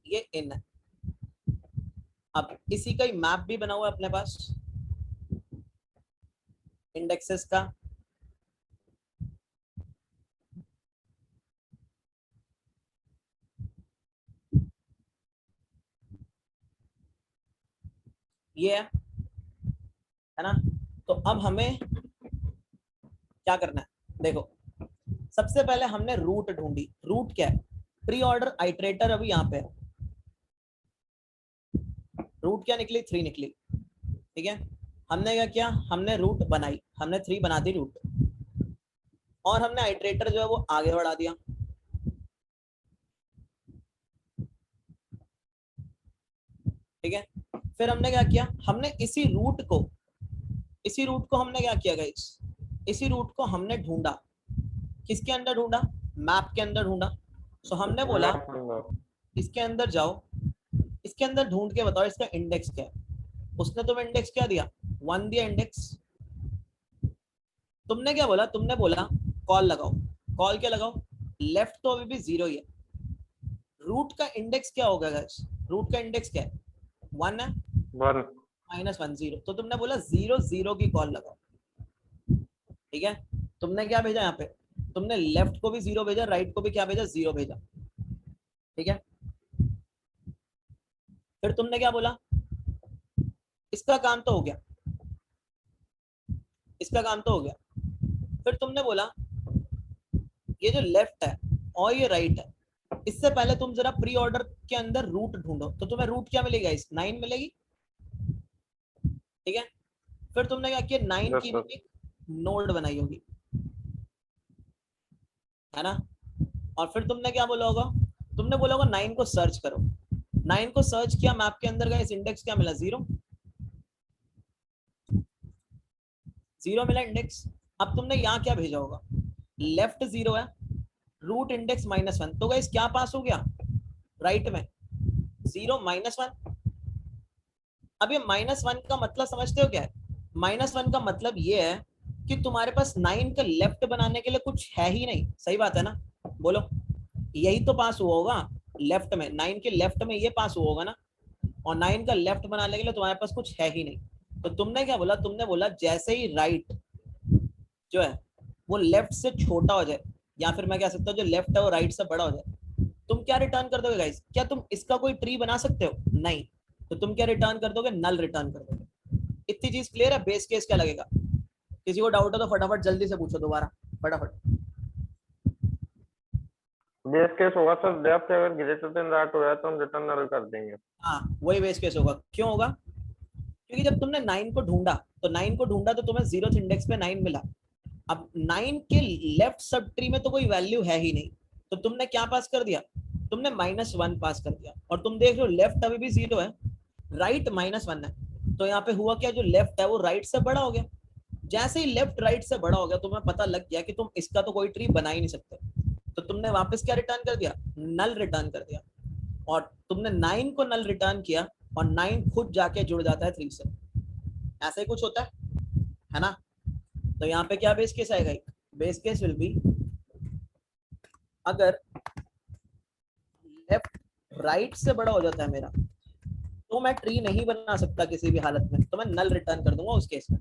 ये इन है। अब इसी का ही मैप भी बना हुआ है अपने पास इंडेक्सेस का। ये है ना। तो अब हमें क्या करना है, देखो सबसे पहले हमने रूट ढूंढी। रूट क्या है, प्री ऑर्डर आइटरेटर अभी यहाँ पे है। रूट क्या निकली 3 निकली, ठीक है। हमने क्या किया, हमने रूट बनाई, हमने 3 बना दी रूट, और हमने आइटरेटर जो है वो आगे बढ़ा दिया, ठीक है। फिर हमने क्या किया, हमने इसी रूट को हमने क्या किया गाइस, इसी रूट को हमने ढूंढा। किसके अंदर ढूंढा, मैप के अंदर ढूंढा। सो हमने बोला इसके अंदर जाओ, इसके अंदर ढूंढ के बताओ इसका इंडेक्स क्या है। उसने तुम्हें इंडेक्स क्या दिया 1 दिया इंडेक्स। तुमने क्या बोला, तुमने बोला कॉल लगाओ। कॉल क्या लगाओ, लेफ्ट तो अभी भी 0 ही है। रूट का इंडेक्स क्या होगा गाइस, रूट का इंडेक्स क्या है 1 है, 1 -1 0। तो तुमने बोला 0 0 की कॉल लगाओ, ठीक है। तुमने क्या भेजा यहाँ पे, तुमने लेफ्ट को भी 0 भेजा, राइट को भी क्या भेजा 0 भेजा, ठीक है। फिर तुमने क्या बोला, इसका काम तो हो गया, इसका काम तो हो गया। फिर तुमने बोला ये जो लेफ्ट है और ये राइट है, इससे पहले तुम जरा प्री ऑर्डर के अंदर रूट ढूंढो। तो तुम्हें रूट क्या मिलेगा, इस 9 मिलेगी, ठीक है। फिर तुमने क्या किया 9 की भी एक नोड बनाई होगी, है ना। और फिर तुमने क्या बोला होगा, तुमने बोला होगा 9 को सर्च करो। 9 को सर्च किया मैप के अंदर, गए इंडेक्स क्या मिला 0 0 मिला इंडेक्स। अब तुमने यहाँ क्या भेजा होगा, लेफ्ट 0 है, रूट इंडेक्स -1, तो गाइस क्या पास हो गया राइट में 0 -1। अब ये -1 का मतलब समझते हो क्या है, -1 का मतलब ये है कि तुम्हारे पास 9 का लेफ्ट बनाने के लिए कुछ है ही नहीं। सही बात है ना, बोलो यही तो पास हुआ होगा लेफ्ट में, 9 के लेफ्ट में ये पास हुआ होगा ना। और 9 का लेफ्ट बनाने के लिए तुम्हारे पास कुछ है ही नहीं। तो तुमने क्या बोला, तुमने बोला जैसे ही राइट जो है वो लेफ्ट से छोटा हो जाए, या फिर मैं कह सकता हूँ जो लेफ्ट है वो राइट से बड़ा हो जाए, तुम क्या रिटर्न कर दोगे गाइस, क्या तुम इसका कोई ट्री बना सकते हो, नहीं। तो तुम क्या रिटर्न कर दोगे, नल रिटर्न कर दोगे। इतनी चीज क्लियर है। बेस केस क्या लगेगा, किसी को डाउट हो तो फटाफट जल्दी से पूछो दोबारा, फटाफट। बेस केस होगा सर, लेफ्ट अगर ग्रेटर देन राइट हो जाए तो हम रिटर्न नल कर देंगे। हाँ वही बेस केस होगा। क्यों होगा, क्योंकि जब तुमने 9 को ढूंढा तो तुम्हें 0th इंडेक्स पे 9 मिला। अब 9 के लेफ्ट सब ट्री में तो कोई वैल्यू है ही नहीं, तो तुमने क्या पास कर दिया, तुमने -1 पास कर दिया। और तुम देख रहे हो लेफ्ट अभी भी 0 है, राइट -1 है। तो यहाँ पे हुआ क्या, जो लेफ्ट है वो राइट से बड़ा हो गया। जैसे ही लेफ्ट राइट से बड़ा हो गया, तुम्हें पता लग गया कि तुम इसका तो कोई ट्री बना ही नहीं सकते। तो तुमने वापस क्या रिटर्न कर दिया, नल रिटर्न कर दिया। और तुमने 9 को नल रिटर्न किया, और 9 खुद जाके जुड़ जाता है 3 से। ऐसा ही कुछ होता है ना। तो यहाँ पे क्या बेस केस आएगा, एक बेस केस विल बी अगर लेफ्ट राइट से बड़ा हो जाता है मेरा, तो मैं ट्री नहीं बना सकता किसी भी हालत में, तो मैं नल रिटर्न कर दूंगा उस केस में।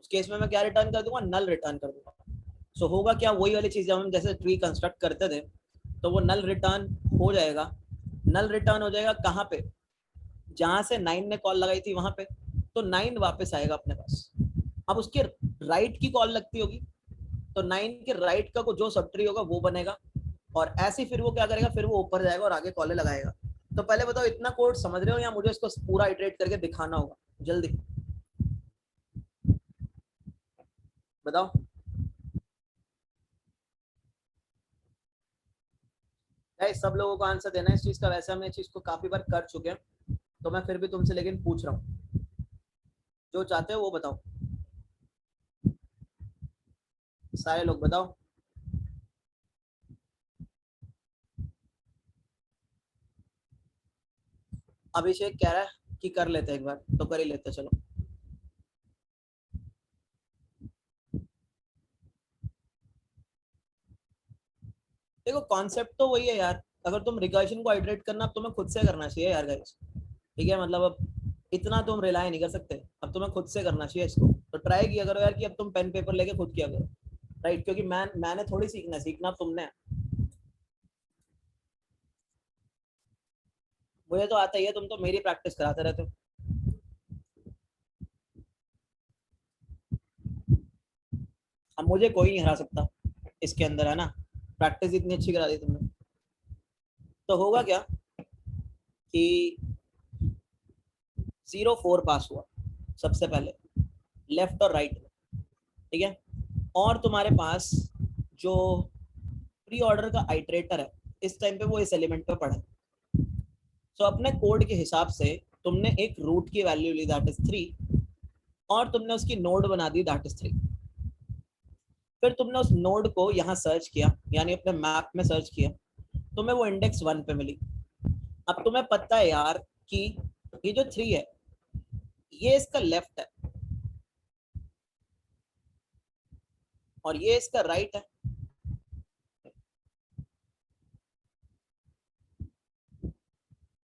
उस केस में मैं क्या रिटर्न कर दूंगा? नल रिटर्न कर दूंगा। सो होगा क्या? वही वाली चीज, जब हम जैसे ट्री कंस्ट्रक्ट करते थे तो वो नल रिटर्न हो जाएगा। नल रिटर्न हो जाएगा कहाँ पे? जहां से 9 ने कॉल लगाई थी वहां पे, तो 9 वापस आएगा अपने पास। अब उसके राइट की कॉल लगती होगी, तो 9 के राइट का जो सब ट्री होगा वो बनेगा, और ऐसे फिर वो क्या करेगा, फिर वो ऊपर जाएगा और आगे कॉलें लगाएगा। तो पहले बताओ, इतना कोड समझ रहे हो या मुझे इसको पूरा इटरेट करके दिखाना होगा? जल्दी बताओ। गाइस सब लोगों को आंसर देना है इस चीज का। वैसे हम इस चीज को काफी बार कर चुके हैं, तो मैं फिर भी तुमसे लेकिन पूछ रहा हूँ, जो चाहते हो वो बताओ। सारे लोग बताओ। अभिषेक कह रहा है कि कर लेते एक बार, तो कर ही लेते चलो। देखो कॉन्सेप्ट तो वही है यार, अगर तुम रिकर्जन को आइटरेट करना, अब तुम्हें खुद से करना चाहिए यार गाइस, ठीक है? मतलब अब इतना तुम रिलाई नहीं कर सकते, अब तुम्हें खुद से करना चाहिए इसको। तो ट्राई किया करो यार कि अब तुम पेन पेपर लेके खुद किया करो, राइट? क्योंकि मैंने थोड़ी सीखना तुमने है। मुझे तो आता ही है, तुम तो मेरी प्रैक्टिस कराते रहते हो। अब मुझे कोई नहीं हरा सकता इसके अंदर, है ना? प्रैक्टिस इतनी अच्छी करा दी तुमने। तो होगा क्या कि 0 4 पास हुआ सबसे पहले, लेफ्ट और राइट में, ठीक है? और तुम्हारे पास जो प्री ऑर्डर का आइटरेटर है, इस टाइम पे वो इस एलिमेंट पे पड़ा है। तो अपने कोड के हिसाब से तुमने एक रूट की वैल्यू ली, दैट इज 3, और तुमने उसकी नोड बना दी, दैट इज 3। फिर तुमने उस नोड को यहाँ सर्च किया, यानी अपने मैप में सर्च किया, तुम्हें वो इंडेक्स 1 पे मिली। अब तुम्हें पता है यार कि ये जो 3 है ये इसका लेफ्ट है और ये इसका राइट है।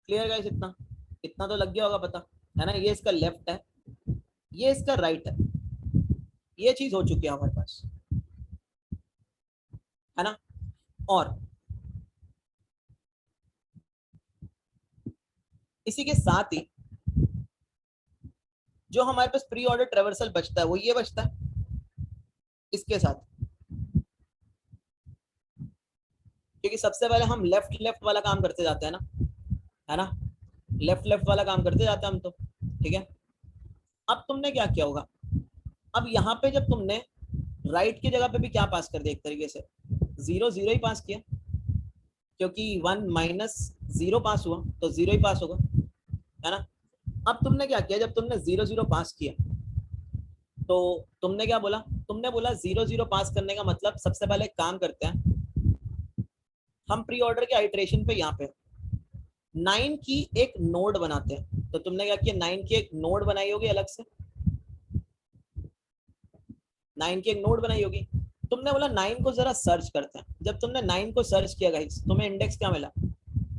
Clear guys? इतना इतना तो लग गया होगा पता, है ना? ये इसका लेफ्ट है, ये इसका राइट है, ये चीज हो चुकी है हमारे पास, है ना? और इसी के साथ ही जो हमारे पास प्री ऑर्डर ट्रेवर्सल बचता है वो ये बचता है इसके साथ, क्योंकि सबसे पहले हम लेफ्ट लेफ्ट वाला काम करते जाते हैं ना, है ना? लेफ्ट लेफ्ट वाला काम करते जाते हैं हम तो, ठीक है? अब तुमने क्या किया होगा, अब यहाँ पे जब तुमने राइट की जगह पे भी क्या पास कर दिया, एक तरीके से 0 0 ही पास किया, क्योंकि 1 माइनस 0 पास हुआ तो 0 ही पास होगा, है ना? अब तुमने क्या किया, जब तुमने 0 0 पास किया तो तुमने क्या बोला? तुमने बोला 0 0 पास करने का मतलब, सबसे पहले एक काम करते हैं, हम प्री ऑर्डर के आइटरेशन पे यहाँ पे 9 की एक नोड बनाते हैं। तो तुमने क्या किया, 9 की एक नोड बनाई होगी अलग से, 9 की एक नोड बनाई होगी। तुमने बोला 9 को जरा सर्च करते हैं। जब तुमने 9 को सर्च किया गाइस, तुम्हें इंडेक्स क्या मिला?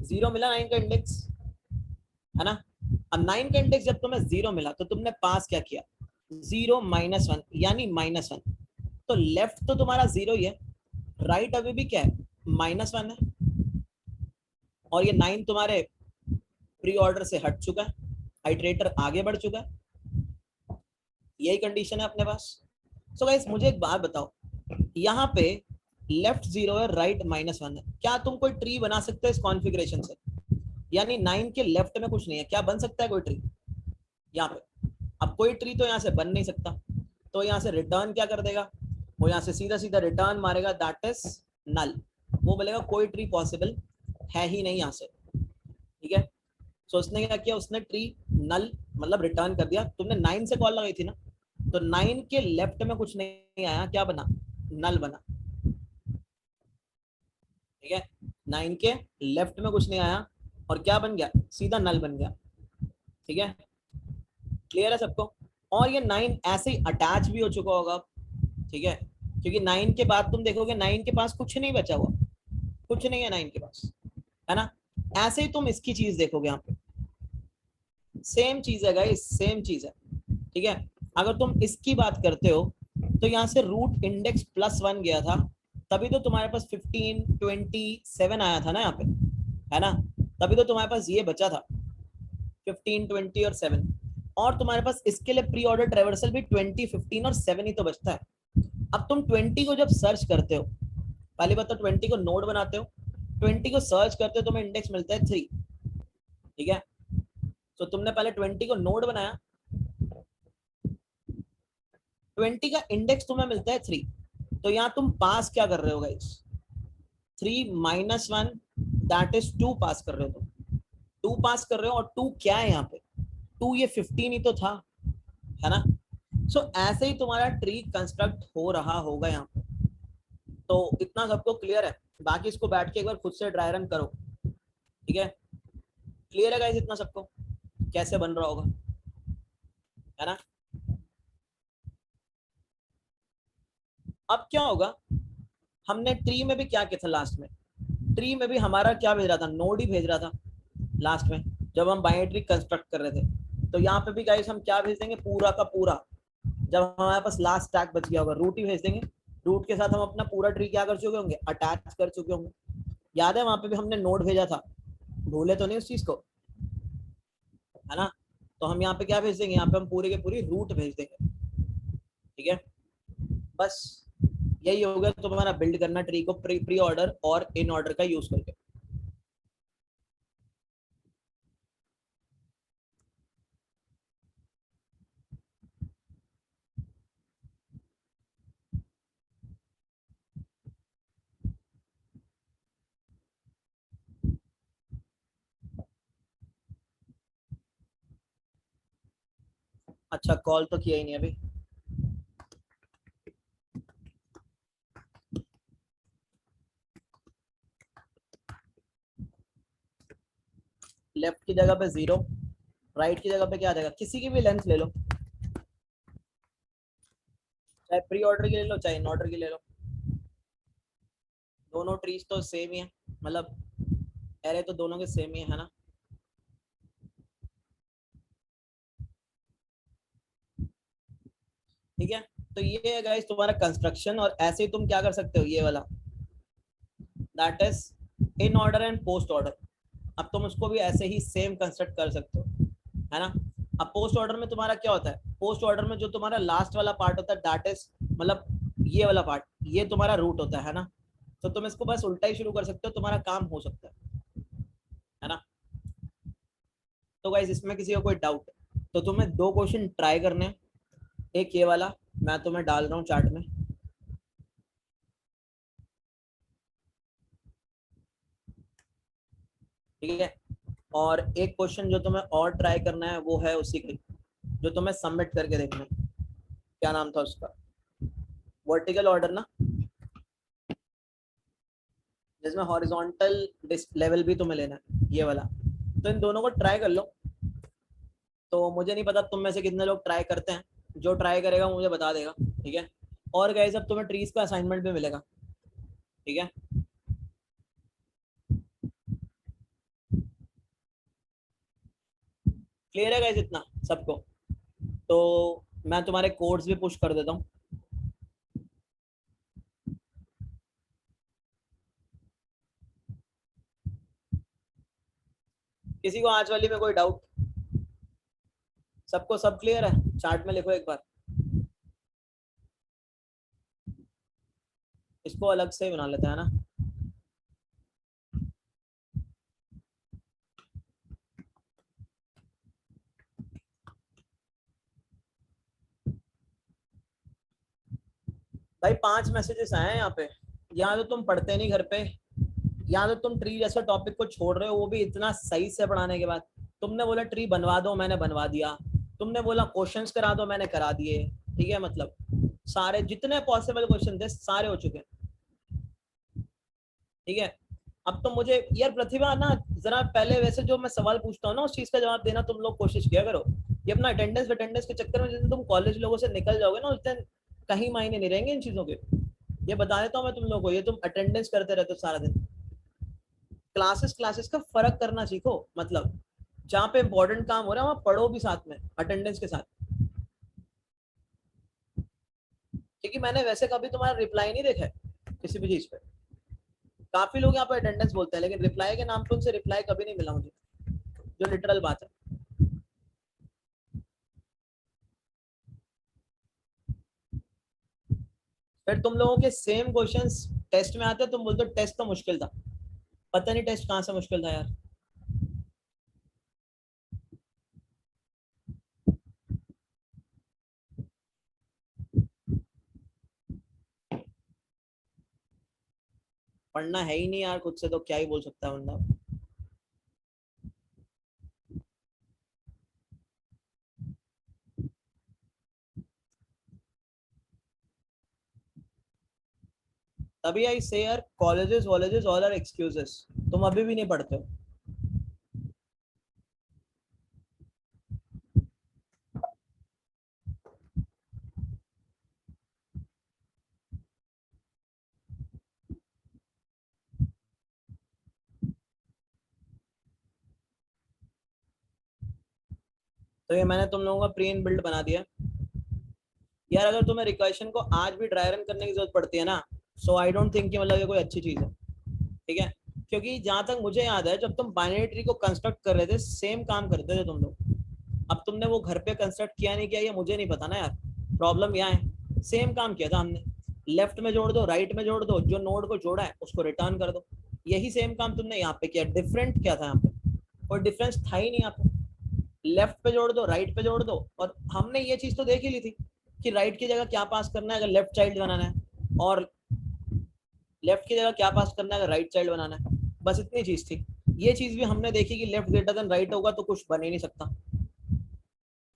0 मिला 9 का इंडेक्स, है ना? अब 9 का इंडेक्स जब तुम्हें 0 मिला तो तुमने पास क्या किया? 0 माइनस 1, यानी -1। तो लेफ्ट तो तुम्हारा 0 ही है, राइट अभी भी क्या है? -1 है, और ये 9 तुम्हारे प्री ऑर्डर से हट चुका है, आइटरेटर आगे बढ़ चुका है, यही कंडीशन है अपने पास। सो गाइस मुझे एक बात बताओ, यहाँ पे लेफ्ट 0 है, राइट -1 है, क्या तुम कोई ट्री बना सकते हो इस कॉन्फ़िगरेशन से? यानी 9 के लेफ्ट में कुछ नहीं है, क्या बन सकता है कोई ट्री यहाँ पे? अब कोई ट्री तो यहाँ से बन नहीं सकता, तो यहाँ से रिटर्न क्या कर देगा, वो यहाँ से सीधा सीधा रिटर्न मारेगा, दैट इज नल। वो बोलेगा कोई ट्री पॉसिबल है ही नहीं यहाँ से, ठीक है? सो उसने क्या किया, उसने ट्री नल मतलब रिटर्न कर दिया। तुमने 9 से कॉल लगाई थी ना, तो 9 के लेफ्ट में कुछ नहीं आया, क्या बना? नल बना, ठीक है? 9 के लेफ्ट में कुछ नहीं आया और क्या बन गया? सीधा नल बन गया, ठीक है? क्लियर है सबको? और ये 9 ऐसे ही अटैच भी हो चुका होगा, ठीक है? क्योंकि 9 के बाद तुम देखोगे 9 के पास कुछ नहीं बचा हुआ, कुछ नहीं है 9 के पास, है ना? ऐसे ही तुम इसकी चीज देखोगे, यहाँ पे सेम चीज है गाइस, सेम चीज है, ठीक है। अगर तुम इसकी बात करते हो तो यहाँ से रूट इंडेक्स +1 गया था, तभी तो तुम्हारे पास 15 27 आया था ना यहाँ पे, है ना, तभी तो तुम्हारे पास ये बचा था 15 20 और 7, और तुम्हारे पास इसके लिए प्री ऑर्डर ट्रेवर्सल भी 20 15 और 7 ही तो बचता है। अब तुम 20 को जब सर्च करते हो, पहली बात तो 20 को नोड बनाते हो, 20 को सर्च करते हो, तुम्हें इंडेक्स मिलता है 3, ठीक है। तो तुमने पहले 20 को नोड बनाया, 20 का इंडेक्स तुम्हें मिलता है 3, तो यहाँ तुम पास क्या कर रहे हो गाइस, 3 - 1 दैट इज 2 पास कर रहे हो, तुम 2 पास कर रहे हो, और 2 क्या है यहाँ पे, 2 ये 15 ही तो था, है ना। सो ऐसे ही तुम्हारा ट्री कंस्ट्रक्ट हो रहा होगा यहाँ पे। तो इतना सबको क्लियर है, बाकी इसको बैठ के एक बार खुद से ड्राई रन करो, ठीक है। क्लियर है गाइस इतना सबको, कैसे बन रहा होगा, है ना। अब क्या होगा, हमने ट्री में भी क्या किया था लास्ट में, ट्री में भी हमारा क्या भेज रहा था, नोड ही भेज रहा था लास्ट में जब हम बाइनरी कंस्ट्रक्ट कर रहे थे। तो यहाँ पे भी गाइस हम क्या भेज देंगे, पूरा का पूरा, जब हमारे पास लास्ट टैग बच गया होगा रूट ही भेज देंगे। रूट के साथ हम अपना पूरा ट्री क्या कर चुके होंगे, अटैच कर चुके होंगे। याद है वहां पे भी हमने नोड भेजा था, भूले तो नहीं उस चीज को, है ना। तो हम यहाँ पे क्या भेज देंगे, यहाँ पे हम पूरी के पूरी रूट भेज देंगे, ठीक है। बस यही होगा तुम्हारा बिल्ड करना ट्री को प्री ऑर्डर और इन ऑर्डर का यूज करके। अच्छा कॉल तो किया ही नहीं अभी, लेफ्ट की जगह पे 0, राइट की जगह पे क्या आ जाएगा, किसी की भी लेंथ ले लो, चाहे प्री ऑर्डर की ले लो चाहे इन ऑर्डर की ले लो, दोनों ट्रीज तो सेम ही है, मतलब एरे तो दोनों के सेम ही है ना। ठीक है, तो ये है गाइस तुम्हारा कंस्ट्रक्शन, और ऐसे ही तुम क्या कर सकते हो, ये वाला that is in order and post order. अब तुम उसको भी ऐसे ही सेम कंस्ट्रक्ट कर सकते हो, है ना। अब पोस्ट ऑर्डर में तुम्हारा क्या होता है, पोस्ट ऑर्डर में जो तुम्हारा लास्ट वाला पार्ट होता है दैट इज, मतलब ये वाला पार्ट, ये तुम्हारा रूट होता है ना। तो तुम इसको बस उल्टा ही शुरू कर सकते हो, तुम्हारा काम हो सकता है ना। तो गाइस इसमें किसी को कोई डाउट, तो तुम्हें 2 क्वेश्चन ट्राई करने हैं, एक ये वाला मैं तुम्हें डाल रहा हूँ चार्ट में, ठीक है। और एक क्वेश्चन जो तुम्हें और ट्राई करना है वो है उसी के, जो तुम्हें सबमिट करके देखना है, क्या नाम था उसका, वर्टिकल ऑर्डर ना, जिसमें हॉरिजॉन्टल लेवल भी तुम्हें लेना है, ये वाला। तो इन दोनों को ट्राई कर लो। तो मुझे नहीं पता तुम में से कितने लोग ट्राई करते हैं, जो ट्राई करेगा मुझे बता देगा, ठीक है। और गाइस अब तुम्हें ट्रीज का असाइनमेंट भी मिलेगा, ठीक है। क्लियर है गाइस इतना सबको, तो मैं तुम्हारे कोड्स भी पुश कर देता हूँ। किसी को आज वाली में कोई डाउट, सबको सब क्लियर है, चार्ट में लिखो एक बार, इसको अलग से ही बना लेते हैं ना। भाई 5 मैसेजेस आए हैं यहाँ पे, यहाँ तो तुम पढ़ते नहीं घर पे, यहाँ तो तुम ट्री जैसे टॉपिक को छोड़ रहे हो, वो भी इतना सही से पढ़ाने के बाद। तुमने बोला ट्री बनवा दो, मैंने बनवा दिया, तुमने बोला क्वेश्चंस करा दो, मैंने करा दिए, ठीक है। मतलब सारे जितने पॉसिबल क्वेश्चन थे सारे हो चुके हैं, ठीक है। अब तो मुझे यार प्रतिभा ना, जरा पहले वैसे जो मैं सवाल पूछता हूँ ना उस चीज का जवाब देना तुम लोग कोशिश किया करो। ये अपना अटेंडेंस के चक्कर में जिस दिन तुम कॉलेज लोगों से निकल जाओगे ना, उस दिन कहीं मायने नहीं रहेंगे इन चीजों के। ये बता देता हूँ मैं तुम लोगों को, ये तुम अटेंडेंस करते रहते हो सारा दिन, क्लासेस का फर्क करना सीखो। मतलब जहाँ पे इंपॉर्टेंट काम हो रहा है वहाँ पढ़ो भी साथ में अटेंडेंस के साथ। क्योंकि मैंने वैसे कभी तुम्हारा रिप्लाई नहीं देखा है किसी भी चीज पे। काफी लोग यहाँ पे अटेंडेंस बोलते हैं लेकिन रिप्लाई के नाम पे उनसे रिप्लाई कभी नहीं मिला मुझे, जो लिटरल बात है। फिर तुम लोगों के सेम क्वेश्चंस टेस्ट में आते हैं, तुम बोलते हो टेस्ट तो मुश्किल था। पता नहीं टेस्ट कहाँ से मुश्किल था यार। पढ़ना है ही नहीं यार खुद से तो क्या ही बोल सकता है बंदा। तभी आई से यार कॉलेजेस वॉलेजेस ऑल आर एक्सक्यूजेस। तुम अभी भी नहीं पढ़ते हो। तो ये मैंने तुम लोगों का प्री इन बिल्ड बना दिया यार। अगर तुम्हें रिकर्शन को आज भी ड्राई रन करने की जरूरत पड़ती है ना, सो आई डोंट थिंक कि मतलब ये कोई अच्छी चीज है। ठीक है, क्योंकि जहां तक मुझे याद है जब तुम बाइनरी ट्री को कंस्ट्रक्ट कर रहे थे सेम काम करते थे तुम लोग। अब तुमने वो घर पे कंस्ट्रक्ट किया नहीं किया ये मुझे नहीं पता ना यार। प्रॉब्लम यहाँ है, सेम काम किया था हमने। लेफ्ट में जोड़ दो, राइट में जोड़ दो, जो नोड को जोड़ा है उसको रिटर्न कर दो। यही सेम काम तुमने यहाँ पे किया। डिफरेंट क्या था यहाँ पे? कोई डिफरेंस था ही नहीं यहाँ पे। लेफ्ट पे जोड़ दो, राइट पे जोड़ दो। और हमने ये चीज तो देख ही ली थी कि राइट की जगह क्या पास करना है अगर लेफ्ट चाइल्ड बनाना है, और लेफ्ट की जगह क्या पास करना है अगर राइट चाइल्ड बनाना है। बस इतनी चीज थी। ये चीज भी हमने देखी कि लेफ्ट ग्रेटर देन राइट होगा तो कुछ बन ही नहीं सकता।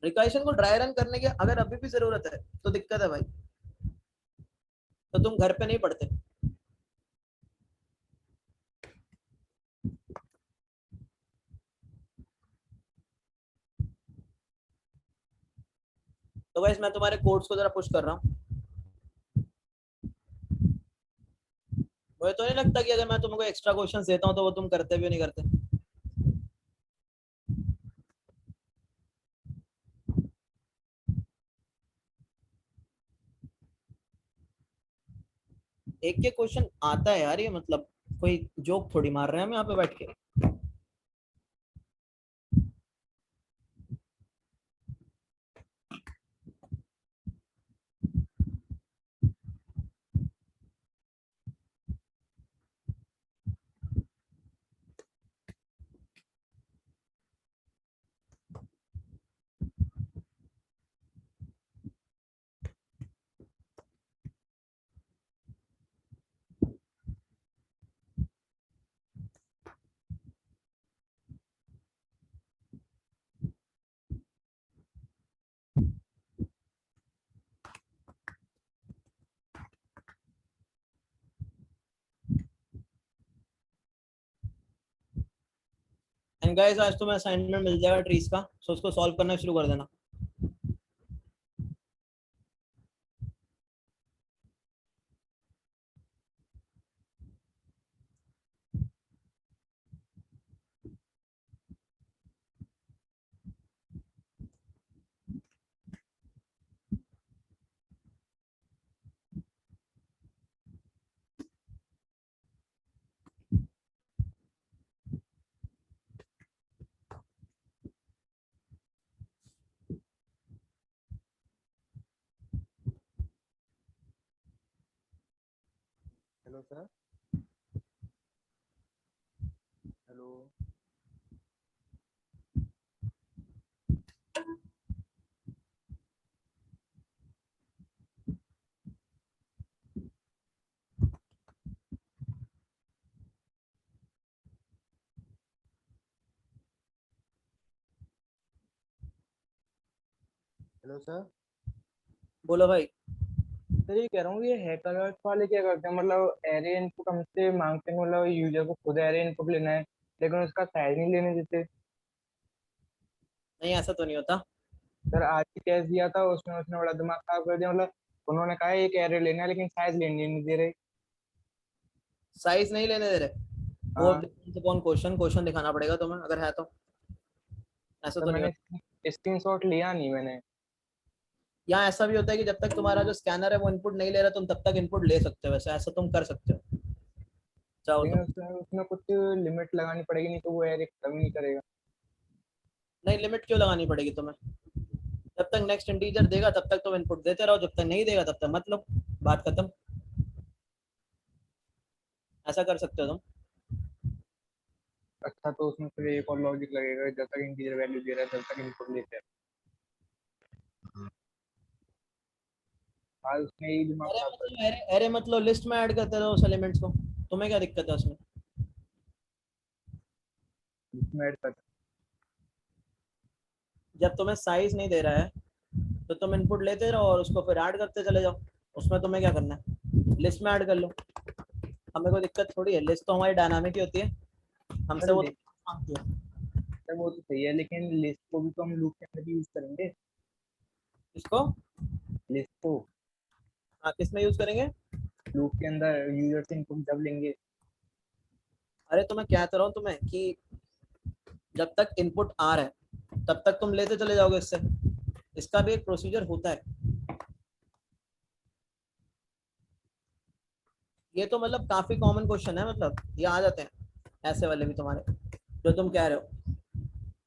रिकर्शन को ड्राई रन करने की अगर अभी भी जरूरत है तो दिक्कत है भाई। तो तुम घर पे नहीं पढ़ते। तो गाइस मैं तुम्हारे कोड्स को जरा पुश कर रहा हूँ। मुझे तो नहीं लगता कि अगर मैं तुमको एक्स्ट्रा क्वेश्चंस देता हूँ तो वो तुम करते भी नहीं करते। एक के क्वेश्चन आता है यार, ये मतलब कोई जोक थोड़ी मार रहे हैं हम यहाँ पे बैठ के। एंड गाइस आज तुम्हें असाइनमेंट मिल जाएगा ट्रीज का, सो उसको सॉल्व करना शुरू कर देना। Hello sir. Hello. Hello sir. बोलो भाई। सर ये कह रहा हूँ ये हैकर वाले क्या करते हैं, मतलब एरे इनपुट हमसे मांगते हैं, मतलब यूजर को खुद एरे इनपुट लेना है लेकिन उसका साइज नहीं लेने देते। नहीं ऐसा तो नहीं होता। सर आज ही टेस्ट दिया था उसमें उसने बड़ा दिमाग खराब कर दिया, मतलब उन्होंने कहा एक एरे लेना है लेकिन साइज लेने नहीं दे रहे। साइज नहीं लेने दे रहे। वो हाँ। कौन क्वेश्चन दिखाना पड़ेगा तुम्हें अगर है तो, ऐसा तो तो नहीं मैंने होता। स्क्रीनशॉट लिया नहीं मैंने। यहाँ ऐसा भी होता है कि जब तक तुम्हारा जो स्कैनर है वो इनपुट नहीं ले रहा तुम तब तक इनपुट ले सकते हो, वैसे ऐसा तुम कर सकते हो चाहो लेकिन तो। उसमें उसमें कुछ लिमिट लगानी पड़ेगी, नहीं तो वो एरे खत्म ही नहीं करेगा। नहीं, लिमिट क्यों लगानी पड़ेगी तुम्हें? जब तक नेक्स्ट इंटीजर देगा तब तक तुम इनपुट देते रहो, जब तक नहीं देगा तब तक मत लो, बात खत्म। ऐसा कर सकते हो तुम। अच्छा, तो उसमें फिर एक और लॉजिक लगेगा, जब तक इंटीजर वैल्यू दे रहा है तब तक इनपुट लेते हैं। आज उसमें यही दिमाग अरे खराब कर मतलब अरे मतलब लिस्ट में ऐड करते रहो उस एलिमेंट्स को, तुम्हें क्या दिक्कत है उसमें? दिया, उसमें ऐड कर। जब तुम्हें साइज नहीं दे रहा है तो तुम इनपुट लेते रहो और उसको फिर ऐड करते चले जाओ, उसमें तुम्हें क्या करना है, लिस्ट में ऐड कर लो, हमें कोई दिक्कत थोड़ी है, लिस्ट तो हमारी डायनामिक ही होती है, हमसे अरे वो देख, मांगती है। वो तो सही है, लेकिन लिस्ट को भी तो हम लूप के अंदर यूज करेंगे। इसको लिस्ट को हाँ किस में यूज करेंगे? लूप के अंदर यूजर से इनपुट जब लेंगे। अरे तो मैं कहता रहा हूँ तुम्हें कि जब तक इनपुट आ रहा है तब तक तुम लेते चले जाओगे इससे, इसका भी एक प्रोसीजर होता है। ये तो मतलब काफी कॉमन क्वेश्चन है, मतलब ये आ जाते हैं ऐसे वाले भी तुम्हारे, जो तुम कह रहे हो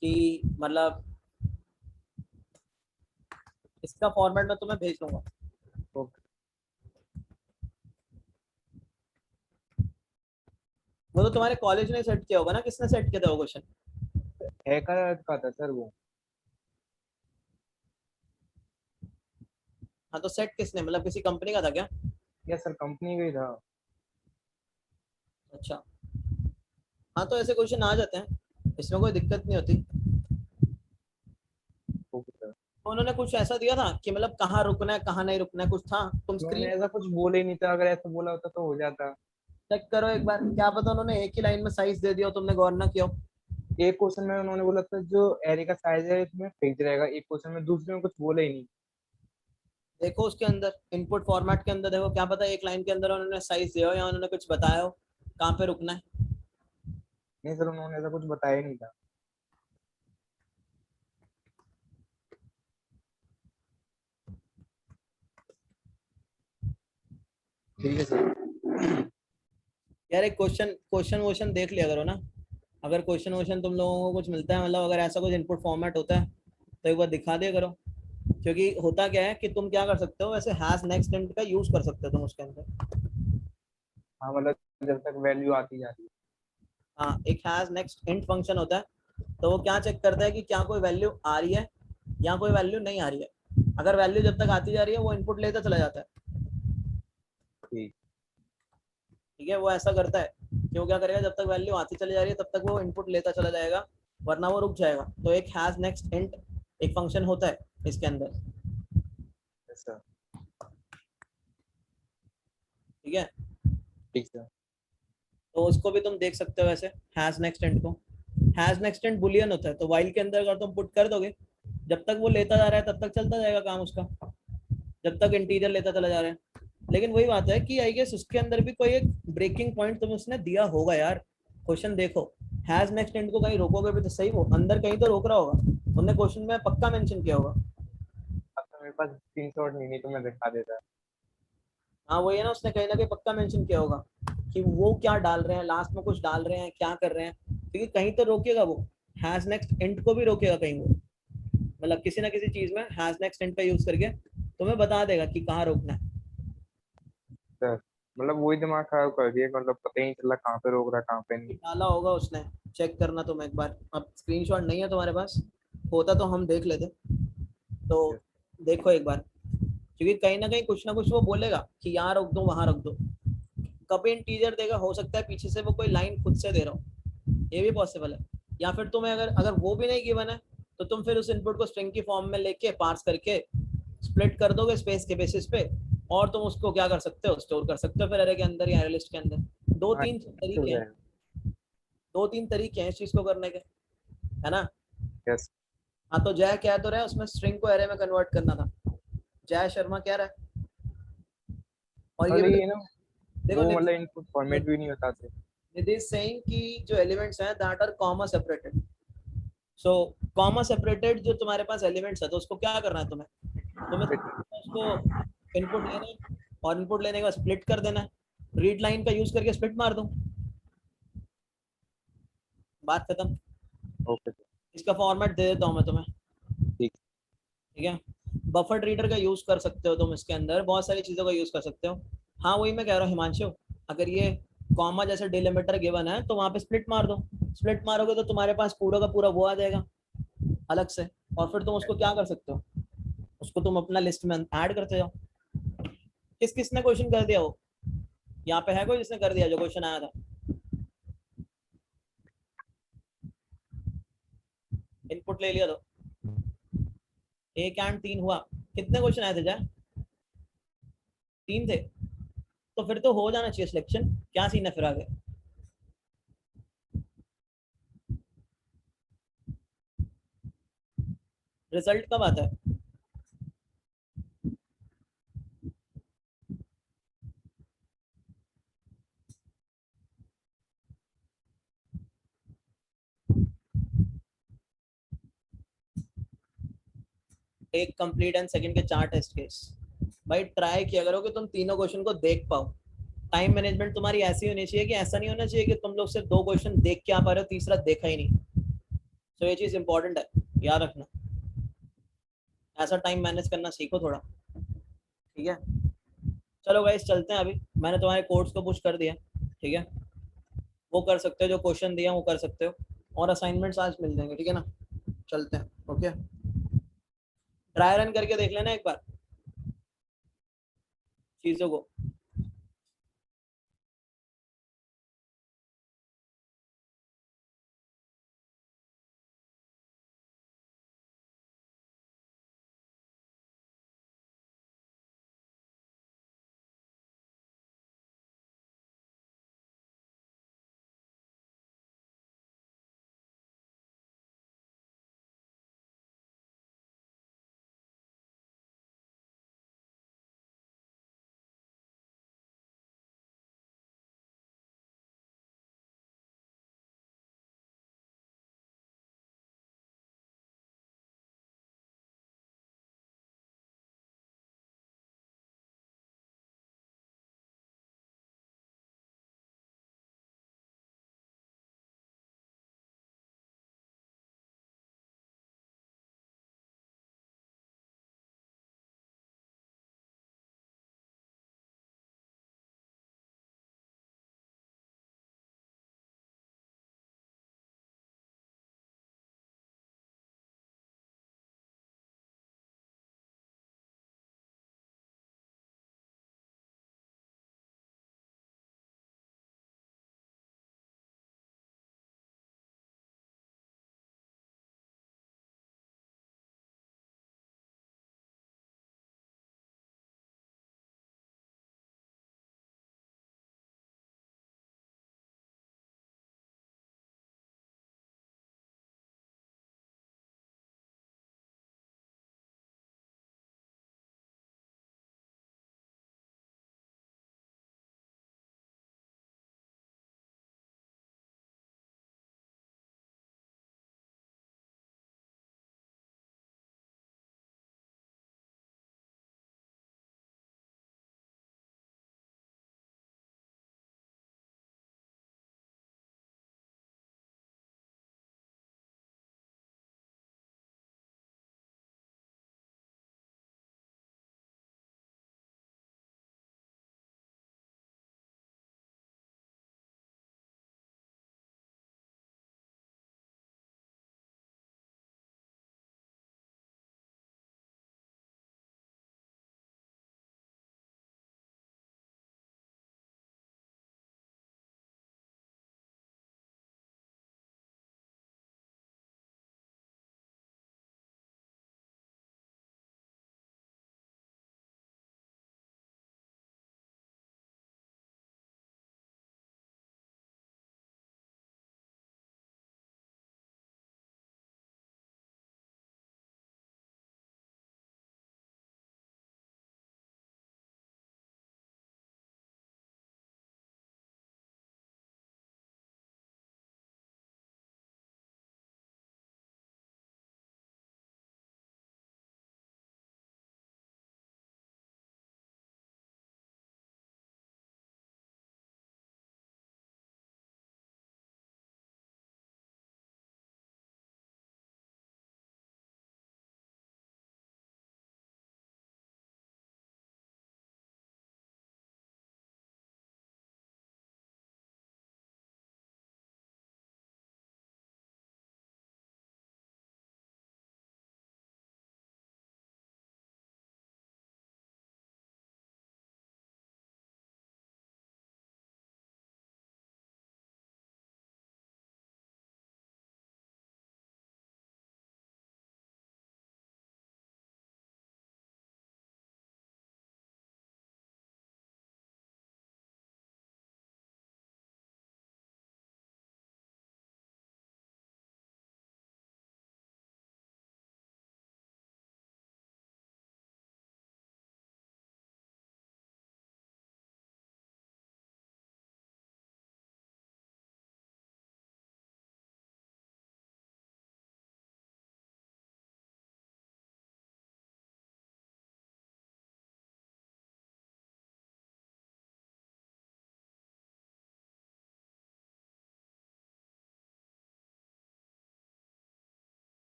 कि मतलब इसका फॉर्मेट मैं तुम्हें भेज दूंगा। ओके। वो तो तुम्हारे कॉलेज ने सेट किया होगा ना, किसने सेट किया था वो क्वेश्चन? हैकर का था सर वो। हाँ तो सेट किसने, मतलब किसी कंपनी का था क्या? या सर कंपनी का ही था। अच्छा, हाँ तो ऐसे क्वेश्चन आ जाते हैं, इसमें कोई दिक्कत नहीं होती। Okay sir. तो उन्होंने कुछ ऐसा दिया था कि मतलब कहाँ रुकना है कहाँ नहीं रुकना है, कुछ था? तुम उन्होंने स्क्रीन ऐसा कुछ बोला ही नहीं था, अगर ऐसा बोला होता तो हो जाता। चेक करो एक बार, क्या पता उन्होंने एक ही लाइन में साइज दे दिया हो, तुमने गौर ना किया हो। एक क्वेश्चन में उन्होंने बोला था जो एरे का साइज है इसमें फिक्स रहेगा, एक क्वेश्चन में दूसरे में कुछ बोला ही नहीं। देखो उसके अंदर इनपुट फॉर्मेट के अंदर देखो, क्या पता एक लाइन के अंदर उन्होंने साइज दिया हो या उन्होंने कुछ बताया हो कहाँ पे रुकना है। नहीं सर, उन्होंने ऐसा कुछ बताया ही नहीं था। ठीक है सर। यार एक क्वेश्चन क्वेश्चन वोश्चन देख लिया करो ना, अगर क्वेश्चन वोश्चन तुम लोगों को कुछ मिलता है, मतलब अगर ऐसा कुछ इनपुट फॉर्मेट होता है तो एक बार दिखा दिया करो। क्योंकि होता क्या है कि तुम क्या कर सकते हो, वैसे हैश नेक्स्ट इंट का यूज कर सकते हो तुम उसके अंदर। हाँ मतलब जब तक वैल्यू आती जा रही है। हाँ एक हैश नेक्स्ट इंट फंक्शन होता है, तो वो क्या चेक करता है कि क्या कोई वैल्यू आ रही है या कोई वैल्यू नहीं आ रही है। अगर वैल्यू जब तक आती जा रही है वो इनपुट लेता चला जाता है। ठीक। ठीक है, वो ऐसा करता है कि वो क्या करेगा, जब तक वैल्यू आती चली जा रही है तब तक वो इनपुट लेता चला जाएगा, वरना वो रुक जाएगा। तो एक हैश नेक्स्ट इंट एक फंक्शन होता है इसके अंदर। सर ठीक है, ठीक सर। तो उसको भी तुम देख सकते हो वैसे हैश नेक्स्ट इंट को। हैश नेक्स्ट इंट बुलियन होता है, तो वाइल के अंदर अगर तुम पुट कर दोगे, जब तक वो लेता जा रहा है तब तक चलता जाएगा काम उसका, जब तक इंटीजर लेता चला जा रहा है। लेकिन वही बात है कि आई गेस उसके अंदर भी कोई एक ब्रेकिंग पॉइंट तुम्हें उसने दिया होगा यार। क्वेश्चन देखो, हैज नेक्स्ट इंट को कहीं रोकोगे भी तो सही, वो अंदर कहीं तो रोक रहा होगा, उन्होंने क्वेश्चन में पक्का मेंशन किया होगा। अब तो मेरे पास स्क्रीनशॉट नहीं तो मैं दिखा देता। हाँ वही है ना, उसने कहीं ना कहीं पक्का मेंशन किया होगा कि वो क्या डाल रहे हैं, लास्ट में कुछ डाल रहे हैं, क्या कर रहे हैं, क्योंकि कहीं तो रोकेगा वो, हैज नेक्स्ट इंट को भी रोकेगा कहीं वो, मतलब किसी ना किसी चीज में हैज नेक्स्ट इंट का यूज करके तुम्हें बता देगा कि कहाँ रोकना है। सर मतलब वही दिमाग खराब कर दिया, मतलब पता ही नहीं चला कहाँ पे रोक रहा कहाँ पे नहीं। डाला होगा उसने, चेक करना तुम एक बार, अब स्क्रीनशॉट नहीं है तुम्हारे पास, होता तो हम देख लेते। तो देखो एक बार, क्योंकि कहीं ना कुछ वो बोलेगा कि यहाँ रोक दो वहां रोक दो, कभी इंटीजर देगा, हो सकता है पीछे से वो कोई लाइन खुद से दे रहा हो, ये भी पॉसिबल है। या फिर तुम्हें अगर अगर वो भी नहीं गिवन है तो तुम फिर उस इनपुट को स्ट्रिंग की फॉर्म में लेके पार्स करके स्प्लिट कर दोगे स्पेस के बेसिस पे, और तुम उसको क्या कर सकते हो, स्टोर कर सकते हो फिर अरे के अंदर या अरे लिस्ट के अंदर। दो हाँ तीन तो तरीके हैं, दो तीन तरीके हैं इस चीज को करने के, है ना? यस। हाँ तो जय कह तो रहा है उसमें स्ट्रिंग को एरे में कन्वर्ट करना था, जय शर्मा कह रहा है। और ये मतलब भी ये ना देखो वो देखो मतलब इनपुट फॉर्मेट भी नहीं बताते। इट इज सेइंग कि जो एलिमेंट्स हैं that R comma separated. So comma separated जो तुम्हारे पास एलिमेंट्स है तो उसको क्या करना है तुम्हें उसको इनपुट लेना है और इनपुट लेने के बाद स्प्लिट कर देना है. रीड लाइन का यूज करके स्प्लिट मार दूं, बात खत्म. ओके इसका फॉर्मेट दे देता हूं मैं तुम्हें. ठीक है. बफर रीडर का यूज कर सकते हो तुम, इसके अंदर बहुत सारी चीजों का यूज कर सकते हो. हाँ वही मैं कह रहा हूँ हिमांशु, अगर ये कॉमा जैसे डिलिमिटर गिवन है तो वहां पे स्प्लिट मार दो. स्प्लिट मारोगे तो तुम्हारे पास पूरा का पूरा वो आ जाएगा अलग से, और फिर तुम उसको क्या कर सकते हो, उसको तुम अपना लिस्ट में ऐड करते जाओ. किसने क्वेश्चन कर दिया वो? यहाँ पे है कोई जिसने कर दिया जो क्वेश्चन आया था? इनपुट ले लिया तो 1 and 3 हुआ. कितने क्वेश्चन आए थे जाए? 3 थे. तो फिर तो हो जाना चाहिए सिलेक्शन. क्या सीन है फिर आगे? रिजल्ट कब आता है? एक कंप्लीट एंड सेकंड के 4 टेस्ट केस. भाई ट्राई किया करो कि तुम तीनों क्वेश्चन को देख पाओ. टाइम मैनेजमेंट तुम्हारी ऐसी होनी चाहिए कि ऐसा नहीं होना चाहिए कि तुम लोग सिर्फ 2 क्वेश्चन देख के आ पा रहे हो, तीसरा देखा ही नहीं. तो ये चीज इंपॉर्टेंट है, याद रखना. ऐसा टाइम मैनेज करना सीखो थोड़ा. ठीक है, चलो गाइस चलते हैं. अभी मैंने तुम्हारे कोड्स को पुश कर दिया. ठीक है, वो कर सकते हो, जो क्वेश्चन दिया वो कर सकते हो, और असाइनमेंट्स आज मिल जाएंगे. ठीक है ना, चलते हैं. ओके, ट्राई रन करके देख लेना एक बार चीजों को.